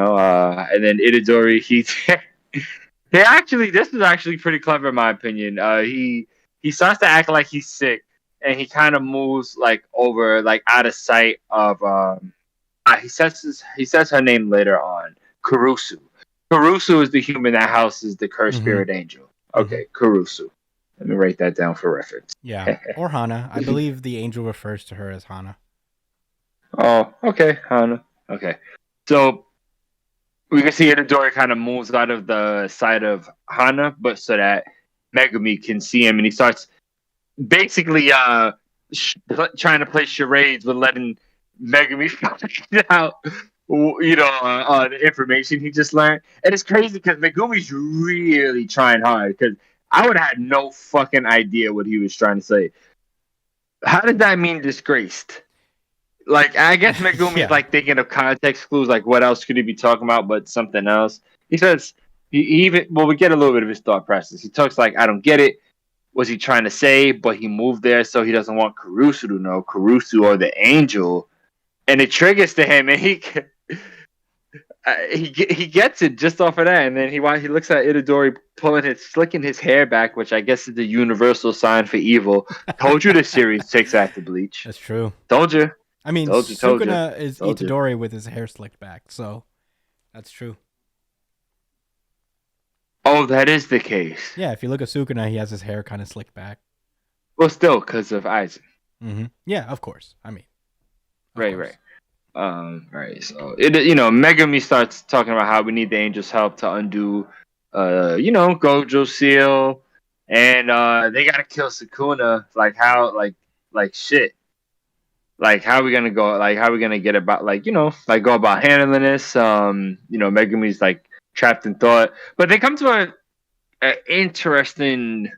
then Itadori, this is actually pretty clever in my opinion. He starts to act like he's sick, and he kind of moves like over, like out of sight of. He says her name later on. Kurusu. Kurusu is the human that houses the cursed spirit angel. Okay, Kurusu. Let me write that down for reference. Yeah, or Hana. I believe the angel refers to her as Hana. Oh, okay, Hana. Okay, so we can see Itadori kind of moves out of the side of Hana, but so that Megumi can see him, and he starts basically trying to play charades with letting Megumi find out, the information he just learned. And it's crazy because Megumi's really trying hard, because I would have had no fucking idea what he was trying to say. How did that mean disgraced? Like, I guess Megumi's like thinking of context clues, like what else could he be talking about but something else. He says, we get a little bit of his thought process. He talks like, I don't get it. Was he trying to say, but he moved there so he doesn't want Kurusu to know, Kurusu or the angel. And it triggers to him, and he gets it just off of that. And then he looks at Itadori slicking his hair back, which I guess is the universal sign for evil. Told you this series takes after Bleach. That's true. Told you. I mean, Sukuna is Itadori with his hair slicked back, so that's true. Oh, that is the case. Yeah, if you look at Sukuna, he has his hair kind of slicked back. Well, still, because of Aizen. Mm-hmm. Yeah, of course. I mean, right. Right. So Megumi starts talking about how we need the angel's help to undo, Gojo Seal, and they gotta kill Sukuna. Like how, like shit. Like how are we gonna go? Like how are we gonna get about go about handling this? Megumi's like trapped in thought, but they come to a interesting,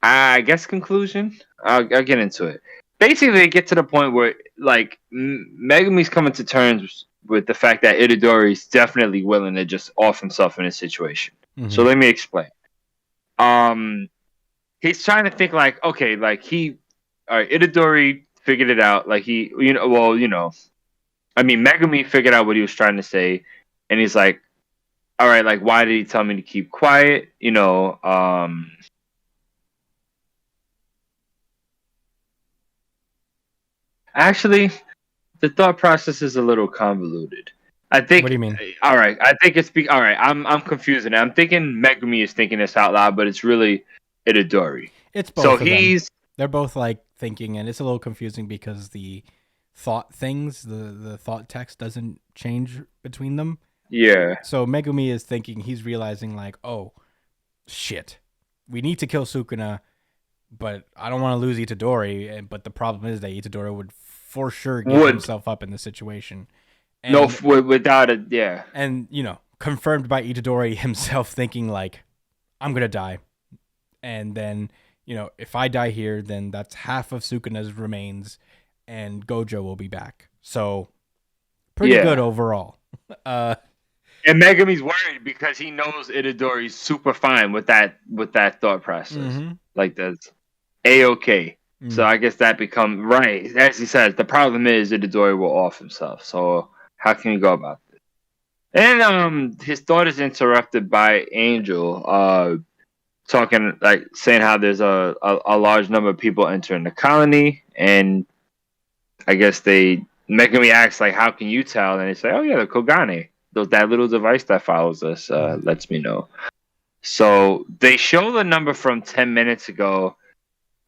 I guess, conclusion. I'll get into it. Basically, they get to the point where like Megumi's coming to terms with the fact that Itadori is definitely willing to just off himself in a situation. Mm-hmm. So let me explain. He's trying to think like, okay, like Itadori figured it out. Like Megumi figured out what he was trying to say, and he's like, all right, like, why did he tell me to keep quiet? Actually, the thought process is a little convoluted. I think. What do you mean? All right, I think it's all right. I'm confusing it. I'm thinking Megumi is thinking this out loud, but it's really Itadori. It's both. So they're both like thinking, and it's a little confusing because the thought things, the thought text doesn't change between them. Yeah. So Megumi is thinking, he's realizing like, oh, shit, we need to kill Sukuna, but I don't want to lose Itadori. But the problem is that Itadori would for sure give himself up in the situation. And, without it, yeah. And, confirmed by Itadori himself thinking like, I'm going to die. And then, if I die here, then that's half of Sukuna's remains and Gojo will be back. So pretty good overall. And Megumi's worried because he knows Itadori's super fine with that thought process. Mm-hmm. Like that's A-okay. Mm-hmm. So I guess that becomes right. As he says, the problem is Itadori will off himself. So how can you go about this? And his thought is interrupted by Angel talking, like saying how there's a large number of people entering the colony, and I guess Megumi asks like, how can you tell? And they say, oh yeah, the Kogane. that little device that follows us lets me know. So they show the number from 10 minutes ago,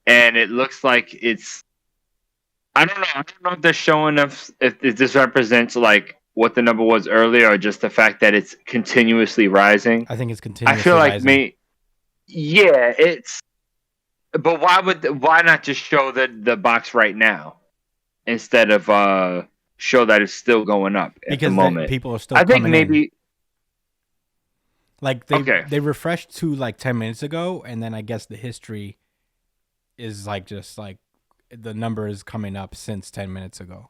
and it looks like it's. I don't know. I don't know if they're showing us if this represents like what the number was earlier, or just the fact that it's continuously rising. I think it's I continuously feel like rising. yeah, it's. But why not just show the box right now instead of show that it's still going up at the Because moment? people are still I think coming in. maybe Like okay. they refreshed to like 10 minutes ago, and then I guess the history is like just like the number is coming up since 10 minutes ago.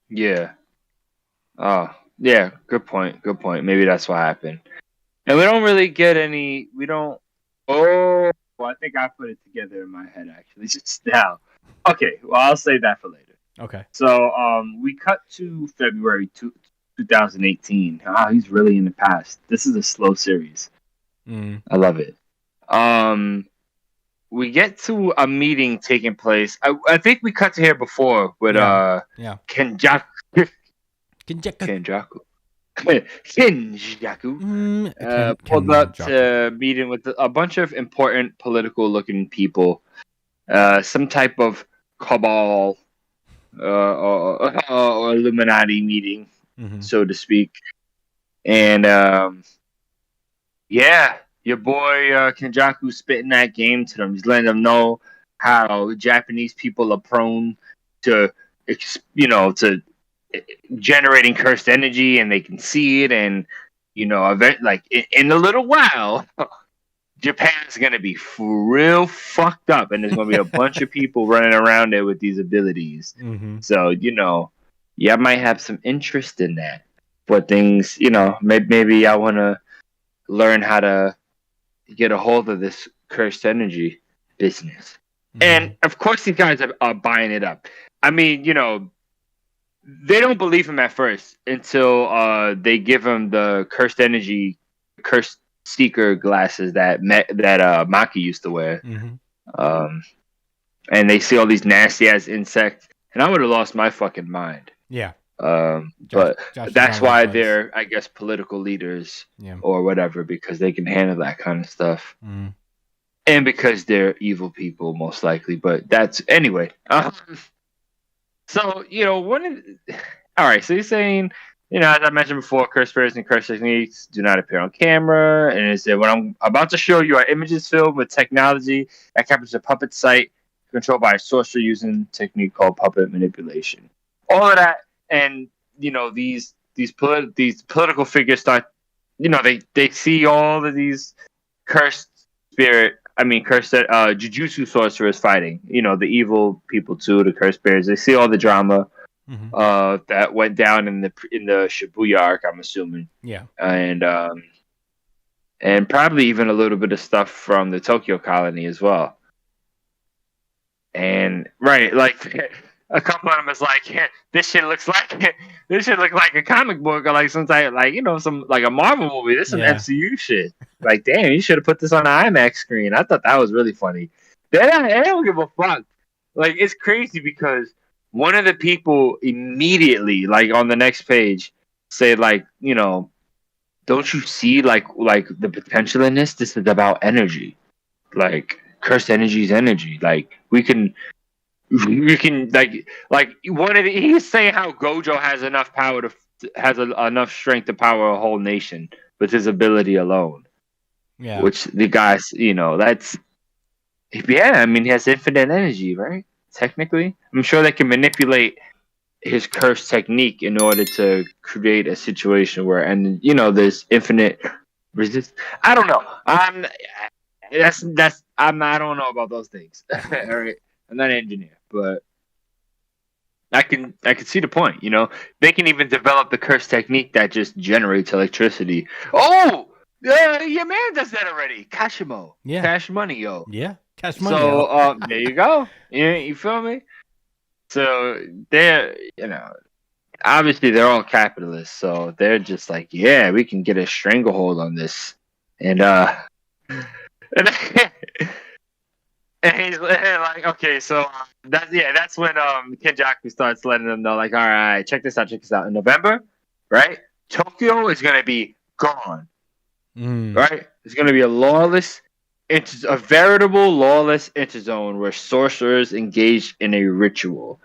Yeah. Oh, yeah. Good point. Good point. Maybe that's what happened. And we don't really get any. We don't. Oh, well, I think I put it together in my head actually just now. Okay. Well, I'll save that for later. Okay. So, we cut to February 2018. Ah, he's really in the past. This is a slow series. Mm. I love it. We get to a meeting taking place. I think we cut to here before with Yeah. Kenjaku. Kenjaku. Kenjaku. Pulled up to meeting with a bunch of important political looking people. Some type of cabal or Illuminati meeting, so to speak. And yeah, your boy Kenjaku spitting that game to them. He's letting them know how Japanese people are prone to, to generating cursed energy, and they can see it, and in a little while, Japan's gonna be real fucked up, and there's gonna be a bunch of people running around there with these abilities. So I might have some interest in that. But things, maybe I want to learn how to get a hold of this cursed energy business. And of course, these guys are buying it up. I mean, they don't believe him at first until they give him the cursed seeker glasses that Maki used to wear. And they see all these nasty ass insects, and I would have lost my fucking mind. Yeah. But that's why they're, I guess, political leaders or whatever, because they can handle that kind of stuff. And because they're evil people, most likely. But that's anyway. So, all right. So you're saying, as I mentioned before, curse spirits and curse techniques do not appear on camera. And it said, what I'm about to show you are images filled with technology that captures a puppet site controlled by a sorcerer using a technique called puppet manipulation. All of that. And, these political figures start, they see all of these cursed Jujutsu sorcerers fighting, the evil people too, the cursed bears. They see all the drama that went down in the Shibuya arc, I'm assuming. Yeah. And probably even a little bit of stuff from the Tokyo colony as well. And right, like a couple of them is like, yeah, this shit look like a comic book or like some type, some like a Marvel movie. This is some MCU shit. Like, damn, you should have put this on the IMAX screen. I thought that was really funny. They don't give a fuck. Like, it's crazy because one of the people immediately, like on the next page, say like, don't you see like the potential in this? This is about energy. Like, cursed energy is energy. Like, we can like he's saying how Gojo has enough power enough strength to power a whole nation with his ability alone. Yeah. Which the guys, that's he has infinite energy, right? Technically, I'm sure they can manipulate his cursed technique in order to create a situation where, and there's infinite resist. I don't know. I don't know about those things. All right. I'm not an engineer, but I can see the point. They can even develop the curse technique that just generates electricity. Oh, your man does that already. Kashimo, cash money, yo. Yeah, cash money. So, there you go. You feel me? So they're, obviously they're all capitalists, so they're just like, yeah, we can get a stranglehold on this, and And he's like, okay, so that's when Kenjaku starts letting them know, like, all right, check this out. In November, right? Tokyo is gonna be gone. Mm. Right? It's gonna be it's a veritable lawless interzone where sorcerers engage in a ritual.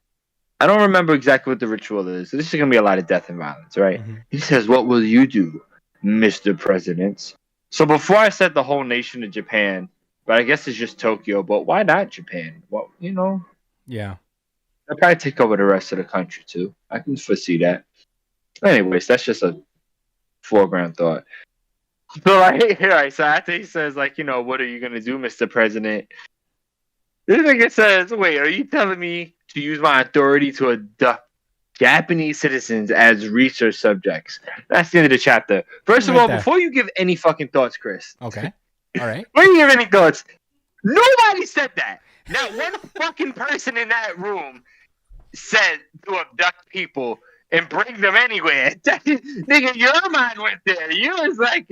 I don't remember exactly what the ritual is. This is gonna be a lot of death and violence, right? Mm-hmm. He says, "What will you do, Mr. President?" So before I said the whole nation of Japan, but I guess it's just Tokyo. But why not Japan? Well, Yeah. they'll probably take over the rest of the country too. I can foresee that. Anyways, that's just a foreground thought. So right, so after he says, like, what are you gonna do, Mr. President? This nigga says, wait, are you telling me to use my authority to abduct Japanese citizens as research subjects? That's the end of the chapter. First of Right all, there. before you give any fucking thoughts, Chris. Okay. All right. Before you give any thoughts, nobody said that. Not one fucking person in that room said to abduct people and bring them anywhere. Nigga, your mind went there. You was like,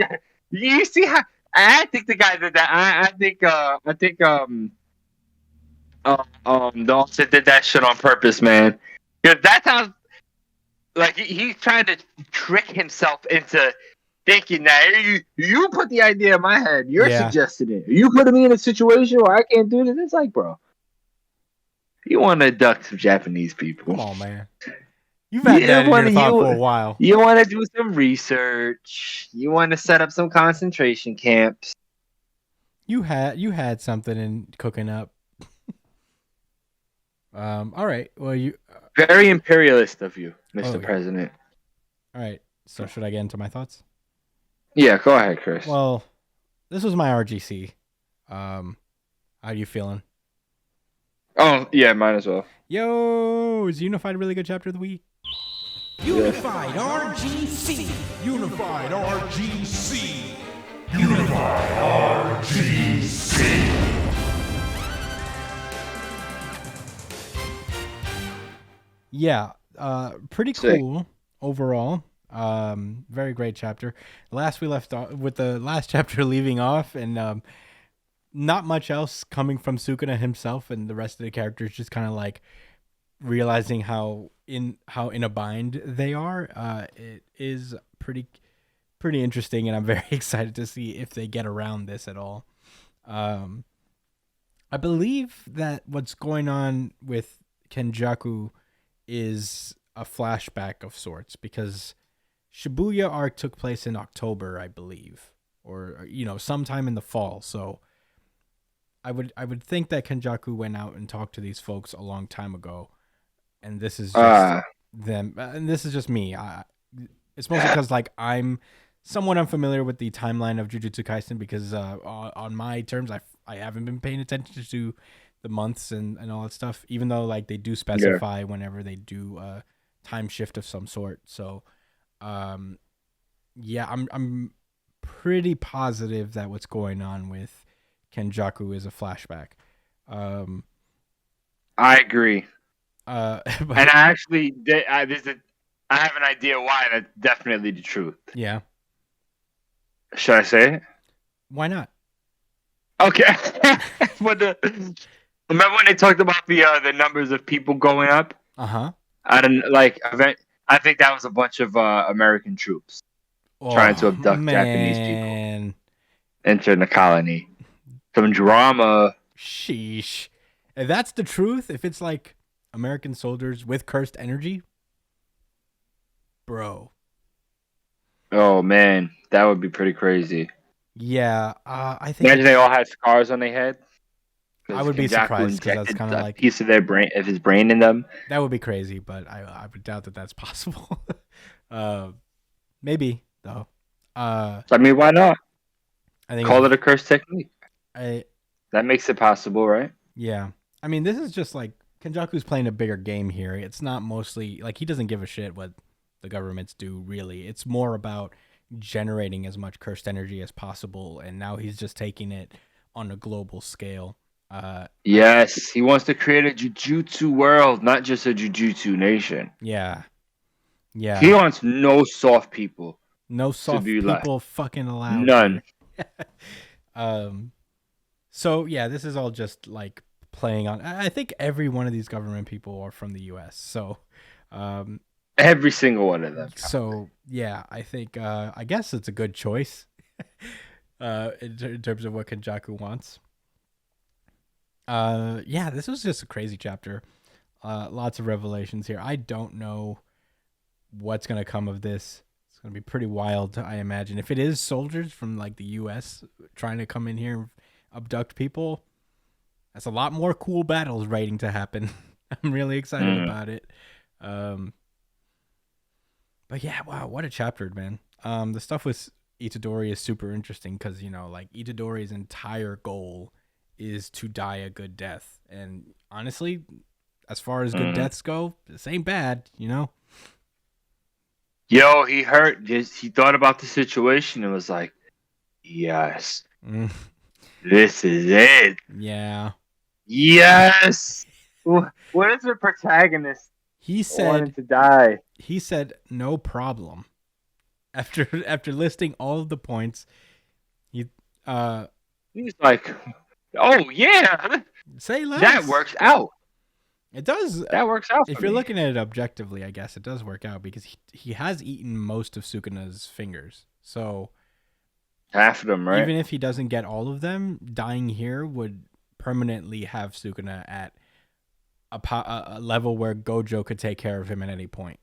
you see how? I think the guy did that. I think Dawson did that shit on purpose, man. Because that's how, like, he's trying to trick himself into thinking that you put the idea in my head. You're suggesting it. You putting me in a situation where I can't do this. It's like, bro, you want to abduct some Japanese people? Come on, man. You've had that in your thought for a while. You want to do some research. You want to set up some concentration camps. You had something in cooking up. All right. Well, you very imperialist of you, Mr. President. All right. So should I get into my thoughts? Yeah, go ahead, Chris. Well, this was my RGC. How are you feeling? Oh, yeah, mine as well. Yo, is Unified a really good chapter of the week? Unified RGC. Unified RGC. Unified RGC. Yeah, pretty cool overall. Very great chapter. We left off with the last chapter leaving off, and not much else coming from Sukuna himself, and the rest of the characters just kind of like realizing how in a bind they are. It is pretty interesting, and I'm very excited to see if they get around this at all. I believe that what's going on with Kenjaku is a flashback of sorts, because Shibuya arc took place in October, I believe, or sometime in the fall. So I would think that Kenjaku went out and talked to these folks a long time ago, and this is just them. And this is just me. It's mostly because like I'm somewhat unfamiliar with the timeline of Jujutsu Kaisen, because on my terms, I haven't been paying attention to the months and all that stuff, even though like they do specify whenever they do a time shift of some sort. So I'm pretty positive that what's going on with Kenjaku is a flashback. I agree. But, and I actually did. I have an idea why. That's definitely the truth. Yeah. Should I say it? Why not? Okay. Remember when they talked about the numbers of people going up? Uh-huh. I think that was a bunch of American troops trying to abduct Japanese people, enter the colony. Some drama. Sheesh. If that's the truth, if it's like American soldiers with cursed energy, bro. Oh man, that would be pretty crazy. Yeah, I think. Imagine they all had scars on their head. I would be surprised, because that's kind of like a piece of his brain in them. That would be crazy, but I would doubt that that's possible. Maybe though. I mean, why not? I think call it a curse technique. That makes it possible, right? Yeah. I mean, this is just like Kenjaku's playing a bigger game here. It's not mostly like he doesn't give a shit what the governments do, really. It's more about generating as much cursed energy as possible, and now he's just taking it on a global scale. Yes, he wants to create a Jujutsu world, not just a Jujutsu nation. Yeah. He wants no soft people. No soft people fucking allowed. None. So yeah, this is all just like playing on. I think every one of these government people are from the U.S. So, Every single one of them. So yeah, I think I guess it's a good choice in terms of what Kenjaku wants. Yeah, this was just a crazy chapter. Lots of revelations here. I don't know what's gonna come of this. It's gonna be pretty wild, I imagine. If it is soldiers from like the U.S. trying to come in here and abduct people, that's a lot more cool battles waiting to happen. I'm really excited about it. But yeah, wow, what a chapter, man. The stuff with Itadori is super interesting because, you know, like Itadori's entire goal is to die a good death. And honestly, as far as good deaths go, this ain't bad, you know? Yo, he thought about the situation and was like, yes, this is it. Yeah. Yes. What is the protagonist He wanting said to die? he said no problem. After listing all of the points, He's like, oh yeah, say less. that works out. It does. That works out. If you're looking at it objectively, I guess it does work out because he has eaten most of Sukuna's fingers. So half of them, right? even if he doesn't get all of them, dying here would permanently have Sukuna at a level where Gojo could take care of him at any point.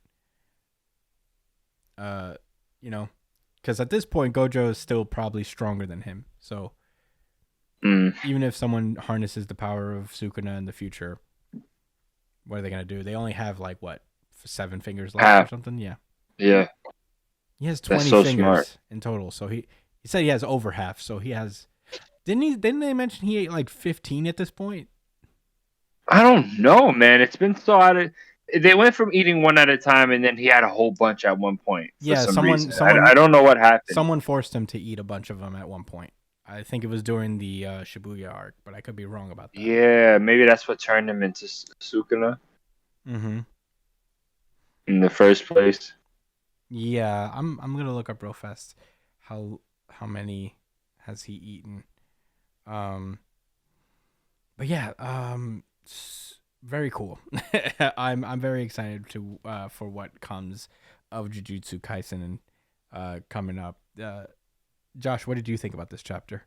You know, because at this point Gojo is still probably stronger than him. So even if someone harnesses the power of Sukuna in the future, what are they gonna do? They only have like what 7 fingers left or something. Yeah. Yeah. He has 20 so fingers smart. in total. So he said he has over half. So he has. Didn't they mention he ate like 15 at this point? I don't know, man. It's been so out of. They went from eating one at a time, and then he had a whole bunch at one point. For some reason. I don't know what happened. Someone forced him to eat a bunch of them at one point. I think it was during the Shibuya arc, but I could be wrong about that. Yeah, maybe that's what turned him into Sukuna. Mm-hmm. In the first place. Yeah, I'm gonna look up real fast how many has he eaten. But yeah, very cool. I'm very excited to for what comes of Jujutsu Kaisen and coming up. Josh, what did you think about this chapter?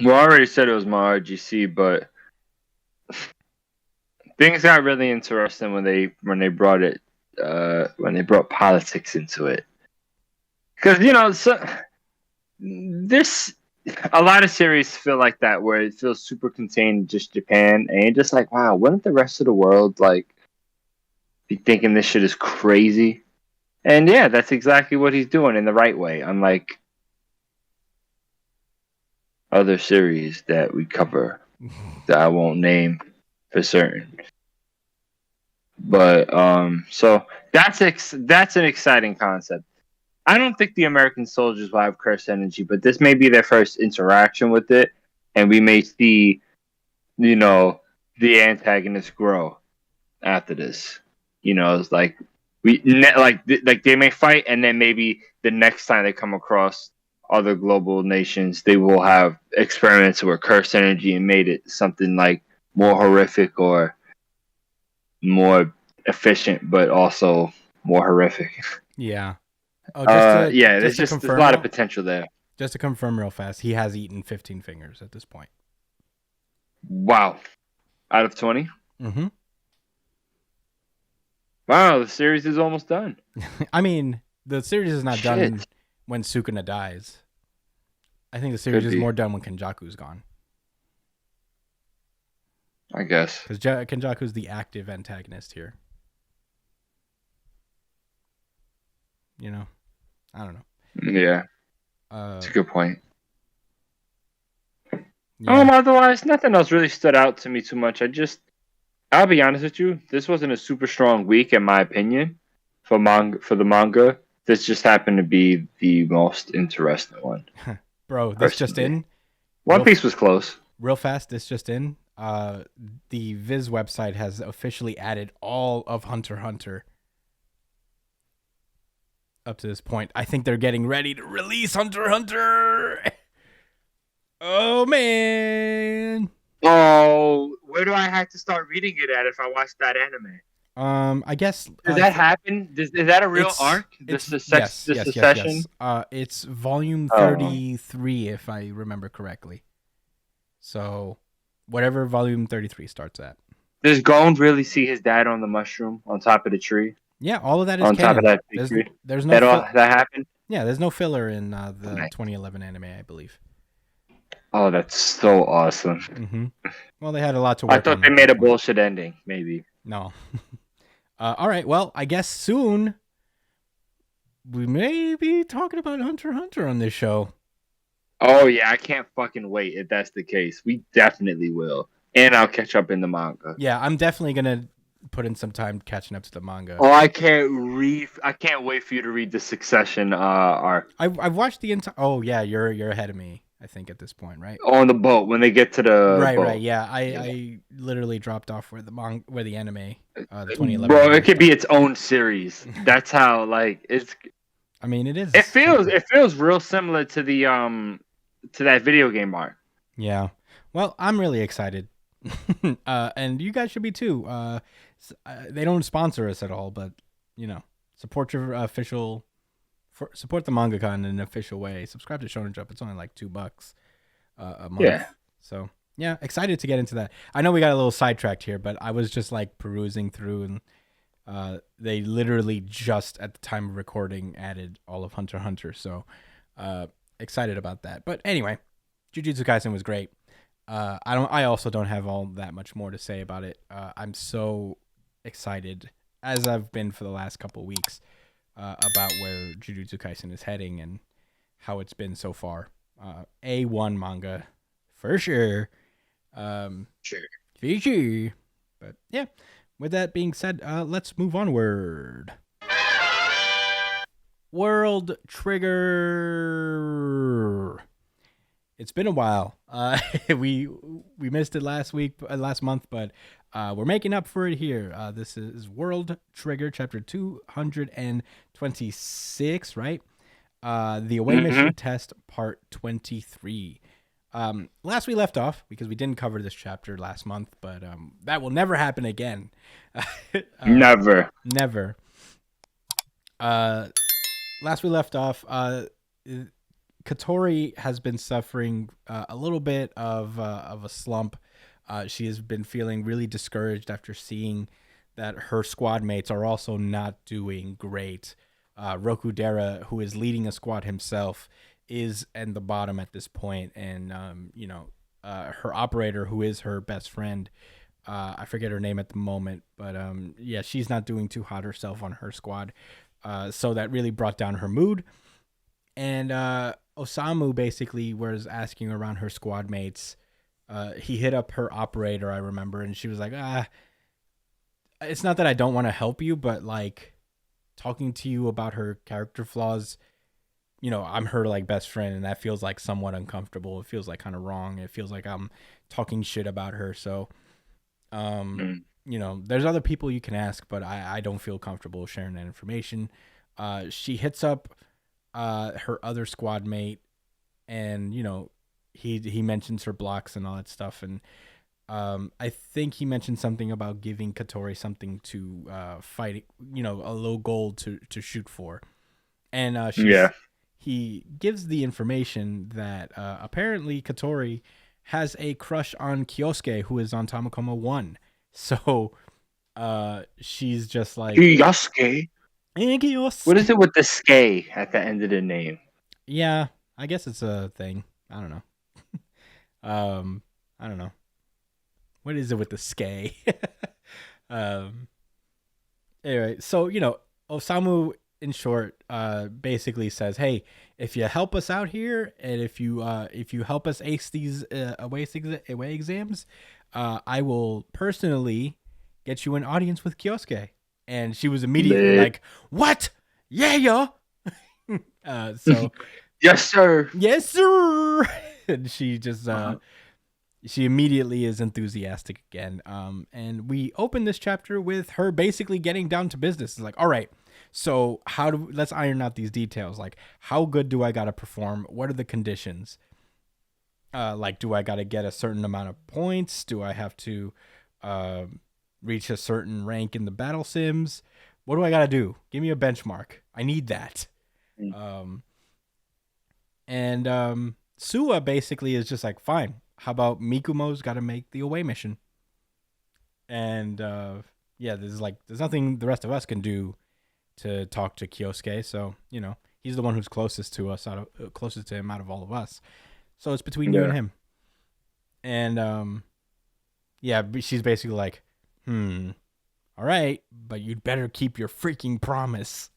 Well, I already said it was my RGC, but things got really interesting when they brought it when they brought politics into it. Because this a lot of series feel like that where it feels super contained to just Japan, and you're just like, wow, wouldn't the rest of the world like be thinking this shit is crazy? And yeah, that's exactly what he's doing in the right way, unlike other series that we cover that I won't name for certain. But so that's an exciting concept. I don't think the American soldiers will have curse energy, but this may be their first interaction with it, and we may see, the antagonist grow after this. It's like they may fight, and then maybe the next time they come across other global nations, they will have experiments with curse energy and made it something like more horrific or more efficient, but also more horrific. Yeah. There's a lot of potential there. Just to confirm real fast, he has eaten 15 fingers at this point. Wow. Out of 20? Mm-hmm. Wow, the series is almost done. I mean, the series is not done when Sukuna dies. I think the series is more done when Kenjaku's gone. I guess. Because Kenjaku's the active antagonist here. I don't know. Yeah. That's a good point. Yeah. Otherwise, nothing else really stood out to me too much. I'll be honest with you, this wasn't a super strong week in my opinion for the manga. This just happened to be the most interesting one. Bro, this just in. One Piece was close. Real fast, this just in. The Viz website has officially added all of Hunter x Hunter up to this point. I think they're getting ready to release Hunter x Hunter. Oh, man. Oh, where do I have to start reading it at if I watch that anime? I guess Does that happen? Is that a real arc? Yes, The yes, yes, secession. yes. It's volume Oh. 33, if I remember correctly. So, whatever volume 33 starts at. Does Gon really see his dad on the mushroom on top of the tree? Yeah, all of that is On top canon. of that big tree. There's no That all that happened. yeah, there's no filler in the Nice. 2011 anime, I believe. Oh, that's so awesome. Mm-hmm. Well, they had a lot to work on. I thought they made a bullshit ending. Maybe. No. All right. Well, I guess soon we may be talking about Hunter x Hunter on this show. Oh yeah, I can't fucking wait if that's the case. We definitely will. And I'll catch up in the manga. Yeah, I'm definitely gonna put in some time catching up to the manga. Oh, I can't wait for you to read the Succession arc. I've watched the entire. Oh yeah, you're ahead of me. I think at this point, right? On the boat when they get to the right, boat. right. Yeah, I literally dropped off where the anime, the 2011. Bro, it could be its own series. That's how like it's. I mean, it is. It feels real similar to the to that video game arc. Yeah. Well, I'm really excited. And you guys should be too. They don't sponsor us at all, but support your support the mangaka in an official way. Subscribe to Shonen Jump. It's only like $2 a month. Yeah. So yeah, excited to get into that. I know we got a little sidetracked here, but I was just like perusing through, and they literally just at the time of recording added all of Hunter x Hunter. So excited about that. But anyway, Jujutsu Kaisen was great. I also don't have all that much more to say about it. I'm so excited, as I've been for the last couple of weeks, about where Jujutsu Kaisen is heading and how it's been so far. A1 manga for sure. Sure. For sure. But yeah, with that being said, let's move onward. World Trigger. It's been a while. We missed it last month, but we're making up for it here. This is World Trigger, chapter 226, right? The away mission test, part 23. Last we left off, because we didn't cover this chapter last month, but that will never happen again. Never. Last we left off, Katori has been suffering a little bit of a slump. She has been feeling really discouraged after seeing that her squad mates are also not doing great. Rokudera, who is leading a squad himself, is in the bottom at this point, and her operator, who is her best friend, I forget her name at the moment, but yeah, she's not doing too hot herself on her squad. So that really brought down her mood. And Osamu basically was asking around her squad mates. He hit up her operator, I remember, and she was like, it's not that I don't want to help you, but like talking to you about her character flaws, I'm her like best friend, and that feels like somewhat uncomfortable. It feels like kind of wrong. It feels like I'm talking shit about her. So, there's other people you can ask, but I don't feel comfortable sharing that information. She hits up her other squad mate, and he mentions her blocks and all that stuff, and I think he mentioned something about giving Katori something to fight, a low goal to shoot for, and he gives the information that apparently Katori has a crush on Kyosuke, who is on Tamakoma 1. So she's just like, Kyosuke. What is it with the "ske" at the end of the name? Yeah, I guess it's a thing. I don't know. I don't know. What is it with the "ske"? Anyway, so Osamu, in short, basically says, "Hey, if you help us out here, and if you help us ace these away exams, I will personally get you an audience with Kyosuke." And she was immediately like, "What? Yeah." So, yes, sir. And she just she immediately is enthusiastic again. And we open this chapter with her basically getting down to business. It's like, all right, so let's iron out these details. Like, how good do I gotta perform? What are the conditions? Like, do I gotta get a certain amount of points? Do I have to reach a certain rank in the battle sims. What do I gotta do? Give me a benchmark. I need that. Um, and Sua basically is just like, fine. How about Mikumo's got to make the away mission? And yeah, there's nothing the rest of us can do to talk to Kyosuke. So he's the one who's closest to us closest to him out of all of us. So it's between you and him. And yeah, she's basically like, all right, but you'd better keep your freaking promise.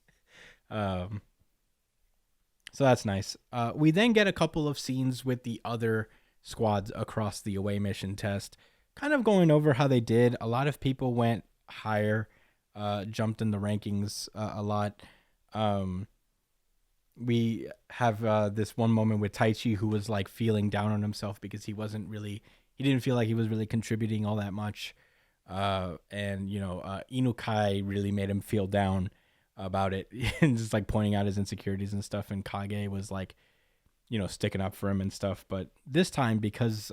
So that's nice. We then get a couple of scenes with the other squads across the away mission test, kind of going over how they did. A lot of people went higher, jumped in the rankings a lot. We have this one moment with Taichi, who was like feeling down on himself because he didn't feel like he was really contributing all that much. And Inukai really made him feel down about it and just like pointing out his insecurities and stuff. And Kage was like, sticking up for him and stuff. But this time, because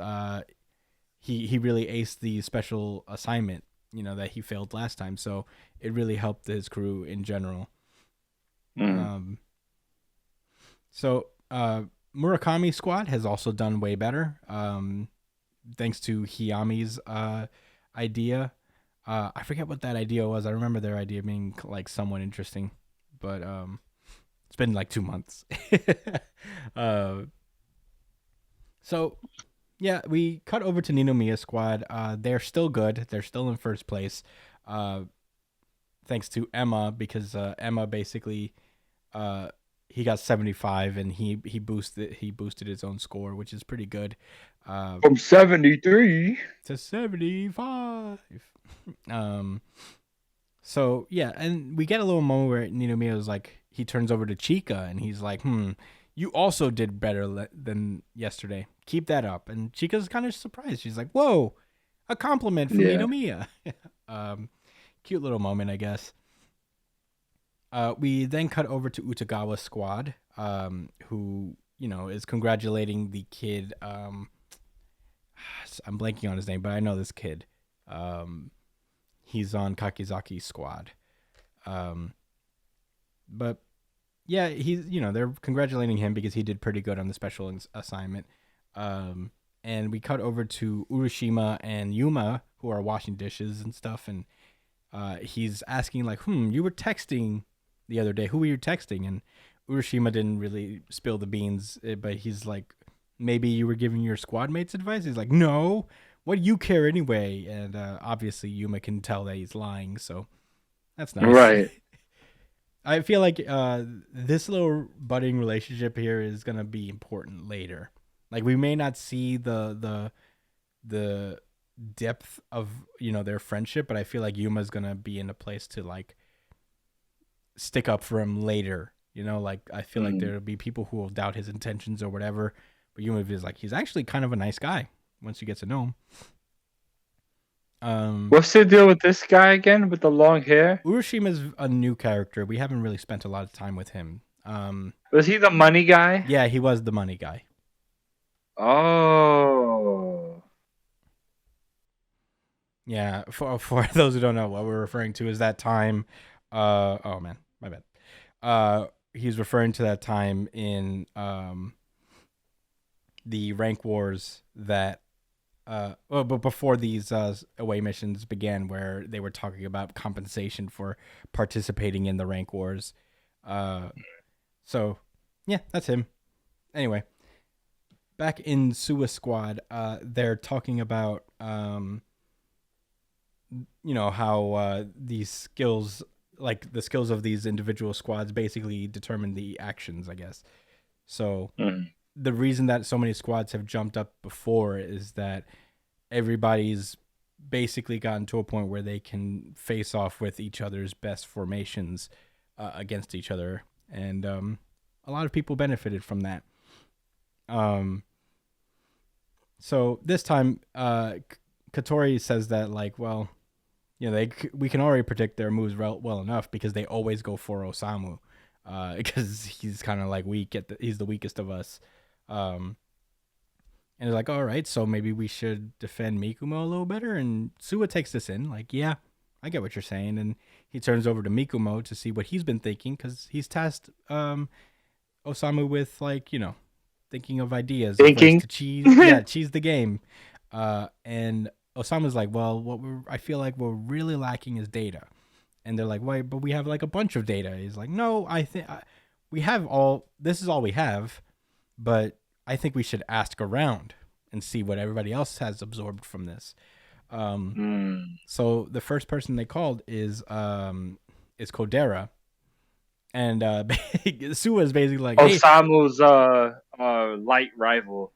he really aced the special assignment, that he failed last time, so it really helped his crew in general. So Murakami squad has also done way better, thanks to Hiyami's idea. I forget what that idea was. I remember their idea being like somewhat interesting, but it's been like 2 months. So yeah, we cut over to Ninomiya squad. They're still good. They're still in first place, thanks to Emma, because Emma basically he got 75 and he boosted his own score, which is pretty good. From 73 to 75. So yeah, and we get a little moment where Ninomiya is like, he turns over to Chika and he's like, you also did better than yesterday. Keep that up. And Chika's kind of surprised. She's like, whoa, a compliment from Ninomiya. Cute little moment, I guess. We then cut over to Utagawa squad, who, is congratulating the kid. I'm blanking on his name, but I know this kid. He's on Kakizaki squad. But yeah, he's, they're congratulating him because he did pretty good on the special assignment. And we cut over to Urashima and Yuma, who are washing dishes and stuff. And he's asking like, you were texting the other day. Who were you texting? And Urashima didn't really spill the beans, but he's like, maybe you were giving your squad mates advice? He's like, no, what do you care anyway? And obviously Yuma can tell that he's lying, so that's nice. Right. I feel like this little budding relationship here is going to be important later. Like, we may not see the depth of, their friendship, but I feel like Yuma's going to be in a place to, like, stick up for him later. Like, I feel like there'll be people who will doubt his intentions or whatever. But Yuma is like, he's actually kind of a nice guy once you get to know him. What's the deal with this guy again with the long hair? Urashima's a new character. We haven't really spent a lot of time with him. Was he the money guy? Yeah, he was the money guy. Oh. Yeah, for those who don't know, what we're referring to is that time. Oh man, my bad. He's referring to that time in the rank wars that but before these away missions began, where they were talking about compensation for participating in the rank wars. So yeah, that's him. Anyway, back in Sua squad, they're talking about how these skills, like the skills of these individual squads, basically determine the actions, I guess. So the reason that so many squads have jumped up before is that everybody's basically gotten to a point where they can face off with each other's best formations against each other. And a lot of people benefited from that. So this time, Katori says that, like, well, we can already predict their moves well enough because they always go for Osamu, because he's kind of like weak he's the weakest of us. And they're like, all right, so maybe we should defend Mikumo a little better. And Suwa takes this in, like, yeah, I get what you're saying. And he turns over to Mikumo to see what he's been thinking, because he's tasked Osamu with, like, thinking of ideas of ways Thinking. to cheese the game. And Osamu's like, well, I feel like we're really lacking is data. And they're like, why? But we have like a bunch of data. He's like, no, I think we have this is all we have, but I think we should ask around and see what everybody else has absorbed from this. So the first person they called is Kodera. And Suwa is basically like, hey, Osamu's light rival.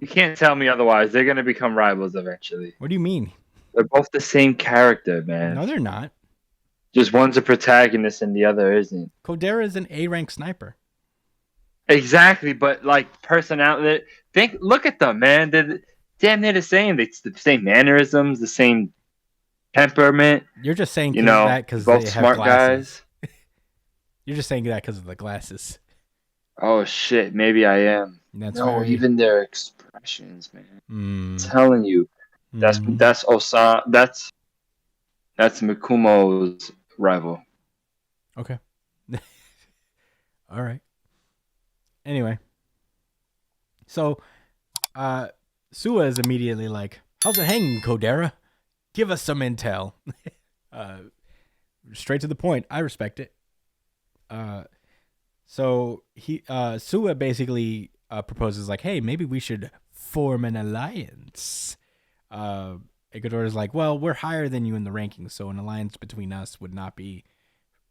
You can't tell me otherwise. They're gonna become rivals eventually. what do you mean? They're both the same character, man. No, they're not. Just one's a protagonist and the other isn't. Kodera is an A-rank sniper. Exactly, but like personality. Look at them, man. They're damn near the same. It's the same mannerisms, the same temperament. You're just saying You know, that because both they smart have glasses. guys. You're just saying that because of the glasses. Oh shit, maybe I am. That's No, very... even their expressions, man. I'm Mm. telling you, that's Osa. That's Mikumo's rival. Okay. All right. Anyway. So, Suwa is immediately like, how's it hanging, Kodera? Give us some intel. Straight to the point. I respect it. So Suwa basically proposes like, hey, maybe we should form an alliance. Kodera's like, well, we're higher than you in the rankings, so an alliance between us would not be...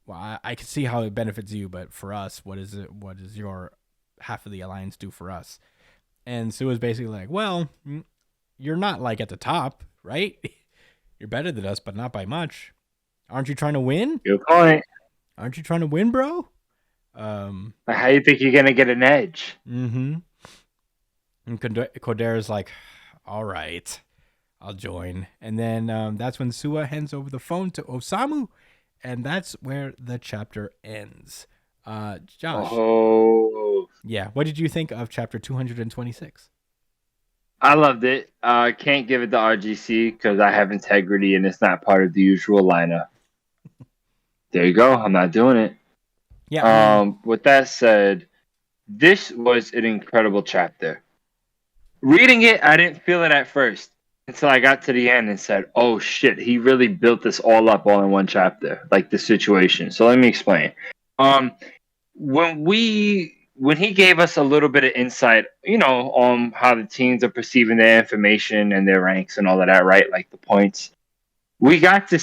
Well, I can see how it benefits you, but for us, what does your half of the alliance do for us? And Suwa's basically like, well, you're not like at the top, right? You're better than us, but not by much. Aren't you trying to win? Good point. Aren't you trying to win, bro? How you think you're gonna get an edge? Mm-hmm. And Kodera's like, all right, I'll join. And then that's when Suwa hands over the phone to Osamu, and that's where the chapter ends. Josh. Oh. Yeah, what did you think of chapter 226? I loved it. Can't give it to RGC because I have integrity and it's not part of the usual lineup. There you go. I'm not doing it. Yeah. With that said, this was an incredible chapter. Reading it, I didn't feel it at first until I got to the end and said, oh shit, he really built this all up all in one chapter, like the situation. So let me explain. When he gave us a little bit of insight, on how the teams are perceiving their information and their ranks and all of that, right? Like the points. We got to,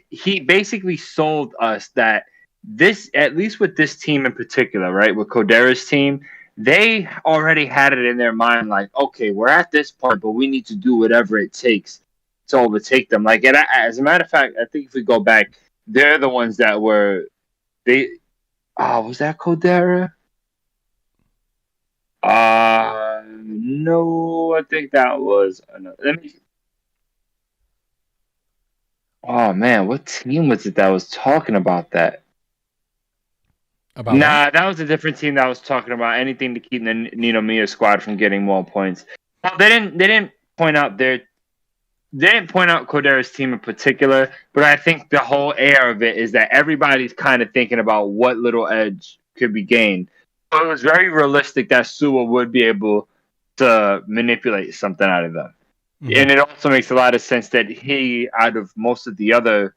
he basically sold us that this, at least with this team in particular, right? With Kodera's team, they already had it in their mind, like, okay, we're at this point, but we need to do whatever it takes to overtake them. Like, as a matter of fact, I think if we go back, they're the ones that were, was that Kodera? No, I think that was another. Oh man, what team was it that was talking about that? That was a different team that was talking about anything to keep the Ninomiya squad from getting more points. Well, they didn't point out Kodera's team in particular, but I think the whole air of it is that everybody's kind of thinking about what little edge could be gained. So it was very realistic that Suwa would be able to manipulate something out of them. Mm-hmm. And it also makes a lot of sense that he, out of most of the other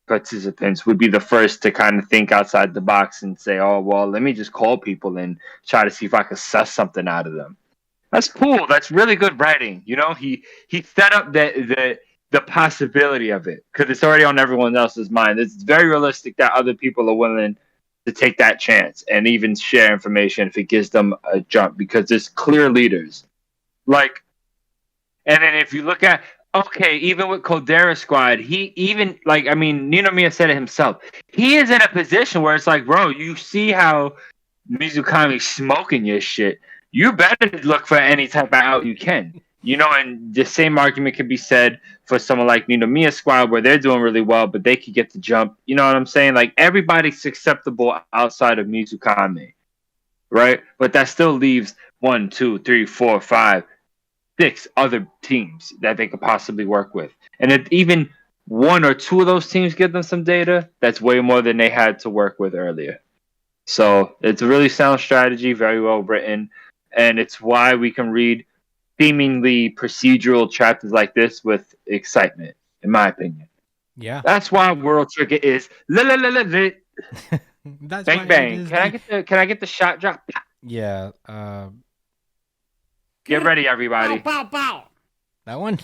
participants, would be the first to kind of think outside the box and say, oh, well, let me just call people and try to see if I can suss something out of them. That's cool. That's really good writing. He set up the possibility of it because it's already on everyone else's mind. It's very realistic that other people are willing to take that chance and even share information if it gives them a jump because there's clear leaders. And then if you look at, even with Kodera's squad, Ninomiya said it himself. He is in a position where it's like, bro, you see how Mizukami's smoking your shit. You better look for any type of out you can. And the same argument could be said for someone like Ninomiya's squad where they're doing really well, but they could get the jump. You know what I'm saying? Like, everybody's acceptable outside of Mizukami, right? But that still leaves 1, 2, 3, 4, 5, 6 other teams that they could possibly work with. And if even 1 or 2 of those teams give them some data, that's way more than they had to work with earlier. So it's a really sound strategy, very well written, and it's why we can read seemingly procedural chapters like this with excitement, in my opinion. Yeah. That's why World Trigger is lit. That's Bang why bang. it is Can I get the shot drop? Yeah. Get ready, everybody. That one?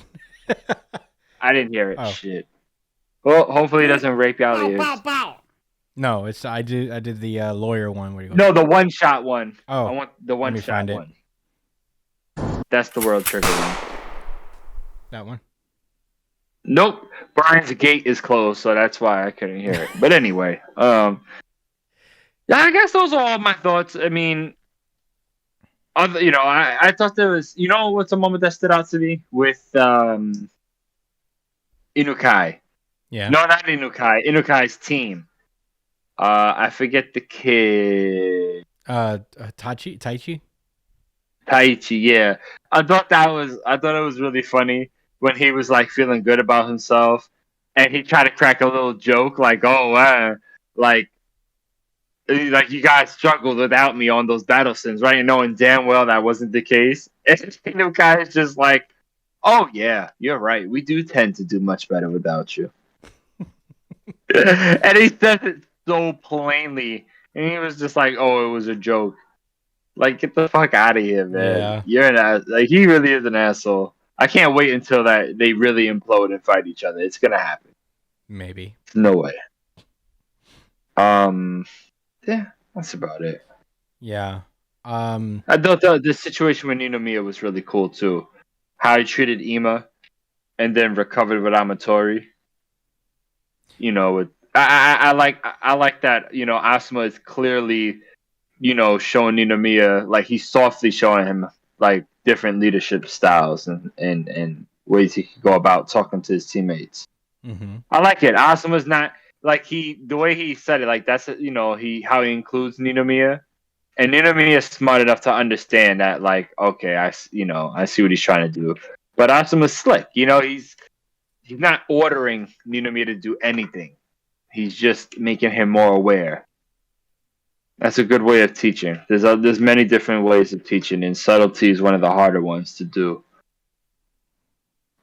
I didn't hear it. Oh. Shit. Well, hopefully it doesn't rape y'all ears. No, it's I did the lawyer one where you go. No, the one shot one. Oh, I want the one me shot find it. one. That's the World Trigger one. That one. Nope. Brian's gate is closed, so that's why I couldn't hear it. But anyway, yeah, I guess those are all my thoughts. I mean, I thought there was, what's a moment that stood out to me with Inukai? Yeah. No, not Inukai. Inukai's team. I forget the kid. Taichi. Taichi, yeah. I thought it was really funny when he was like feeling good about himself, and he tried to crack a little joke like, "Oh, like you guys struggled without me on those battle sims, right?" And knowing damn well that wasn't the case. And the guy is just like, "Oh yeah, you're right. We do tend to do much better without you." And he says it so plainly, and he was just like, "Oh, it was a joke." Like, get the fuck out of here, man. Yeah. You're an ass. Like, he really is an asshole. I can't wait until that they really implode and fight each other. It's gonna happen. Maybe. No way. Yeah, that's about it. Yeah. I thought the situation with Ninomiya was really cool too. How he treated Ima, and then recovered with Amatori. I like that. Asuma is clearly, showing Ninomiya, like he's softly showing him like different leadership styles and ways he can go about talking to his teammates. Mm-hmm. I like it. Asuma's not like the way he said it, like that's how he includes Ninomiya, and Ninomiya is smart enough to understand that, like, okay, I see what he's trying to do, but Asuma's slick. He's not ordering Ninomiya to do anything. He's just making him more aware. That's a good way of teaching. There's many different ways of teaching, and subtlety is one of the harder ones to do.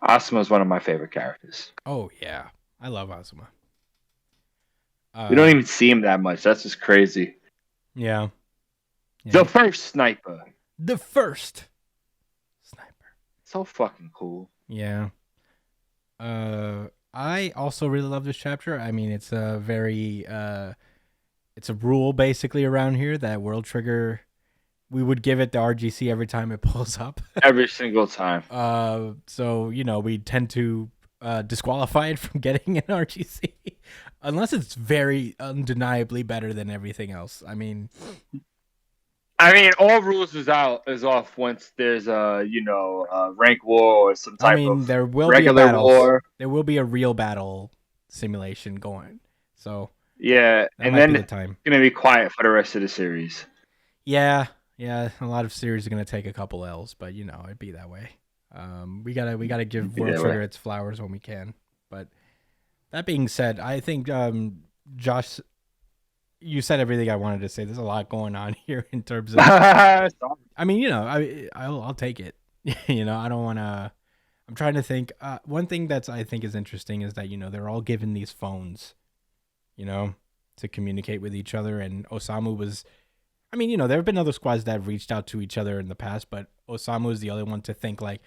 Asuma is one of my favorite characters. Oh yeah, I love Asuma. We don't even see him that much. That's just crazy. Yeah. The first sniper. The first sniper. So fucking cool. Yeah. I also really love this chapter. I mean, it's a very it's a rule basically around here that World Trigger, we would give it the RGC every time it pulls up. Every single time. So we tend to disqualify it from getting an RGC unless it's very undeniably better than everything else. I mean, all rules is off once there's a rank war or some type of there will regular be a war. There will be a real battle simulation going. So yeah, and then it's time. Gonna be quiet for the rest of the series. Yeah. A lot of series are gonna take a couple L's, but it'd be that way. We gotta give World Trigger its flowers when we can. But that being said, I think Josh, you said everything I wanted to say. There's a lot going on here in terms of. I mean, I'll take it. I don't want to. I'm trying to think. One thing that's I think is interesting is that they're all given these phones, to communicate with each other. And Osamu was. I mean, there have been other squads that have reached out to each other in the past, but Osamu is the other one to think like,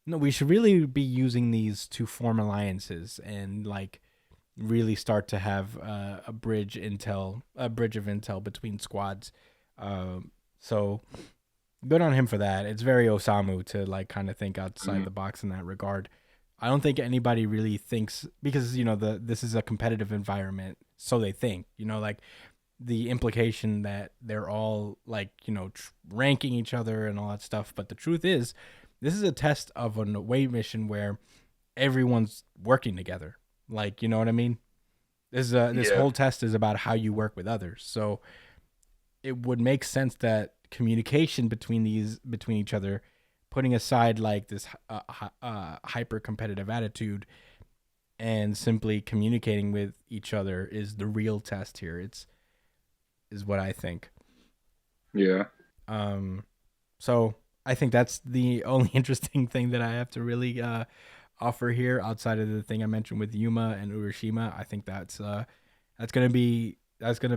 no, we should really be using these to form alliances and like really start to have a bridge of intel between squads. So good on him for that. It's very Osamu to like kind of think outside the box in that regard. I don't think anybody really thinks, because this is a competitive environment, so they think like the implication that they're all like ranking each other and all that stuff. But the truth is, this is a test of an away mission where everyone's working together. Like, you know what I mean? This whole test is about how you work with others. So it would make sense that communication between each other putting aside like this hyper competitive attitude and simply communicating with each other is the real test here. Is what I think. Yeah. So I think that's the only interesting thing that I have to really offer here outside of the thing I mentioned with Yuma and Urashima. I think that's gonna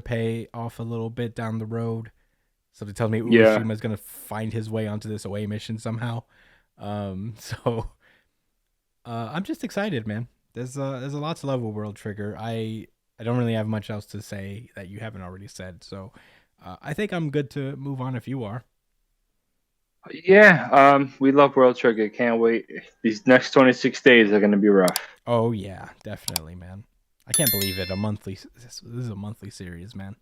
pay off a little bit down the road. Something tells me Urashima is gonna find his way onto this away mission somehow. So I'm just excited, man. There's a lot to love with World Trigger. I don't really have much else to say that you haven't already said. So I think I'm good to move on if you are. Yeah, we love World Trigger. Can't wait. These next 26 days are going to be rough. Oh, yeah, definitely, man. I can't believe it. This is a monthly series, man.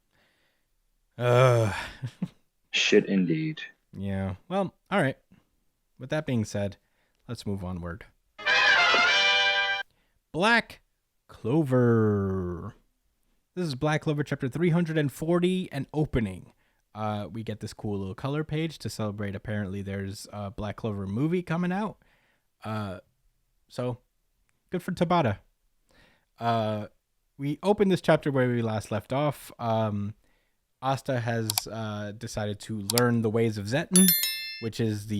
Shit, indeed. Yeah. Well, all right. With that being said, let's move onward. Black Clover. This is Black Clover chapter 340 and opening. We get this cool little color page to celebrate. Apparently, there's a Black Clover movie coming out. So good for Tabata. We open this chapter where we last left off. Asta has decided to learn the ways of Zetan, which is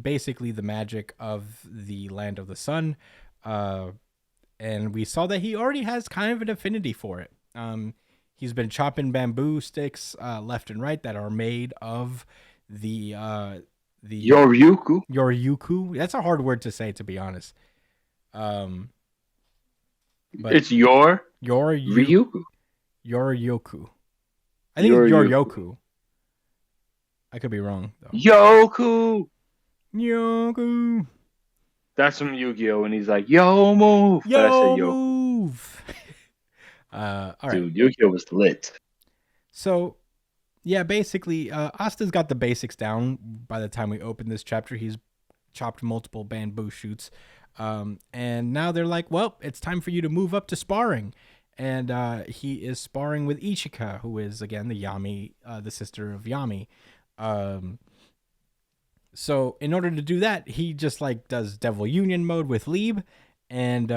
basically the magic of the Land of the Sun. And we saw that he already has kind of an affinity for it. He's been chopping bamboo sticks left and right that are made of the Yoryuku. Yoryuku. That's a hard word to say, to be honest. But it's Ryuku. Yoryoku. I think it's Yoryoku. I could be wrong though. Yoku. That's from Yu-Gi-Oh! And he's like, "Yo, move!" Yo, but I said, "Yo, move!" All right. Dude, Yu-Gi-Oh! Was lit. So, yeah, basically, Asta's got the basics down. By the time we open this chapter, he's chopped multiple bamboo shoots, and now they're like, "Well, it's time for you to move up to sparring." And he is sparring with Ichika, who is again the Yami, the sister of Yami. So in order to do that, he just like does Devil Union mode with Lieb, and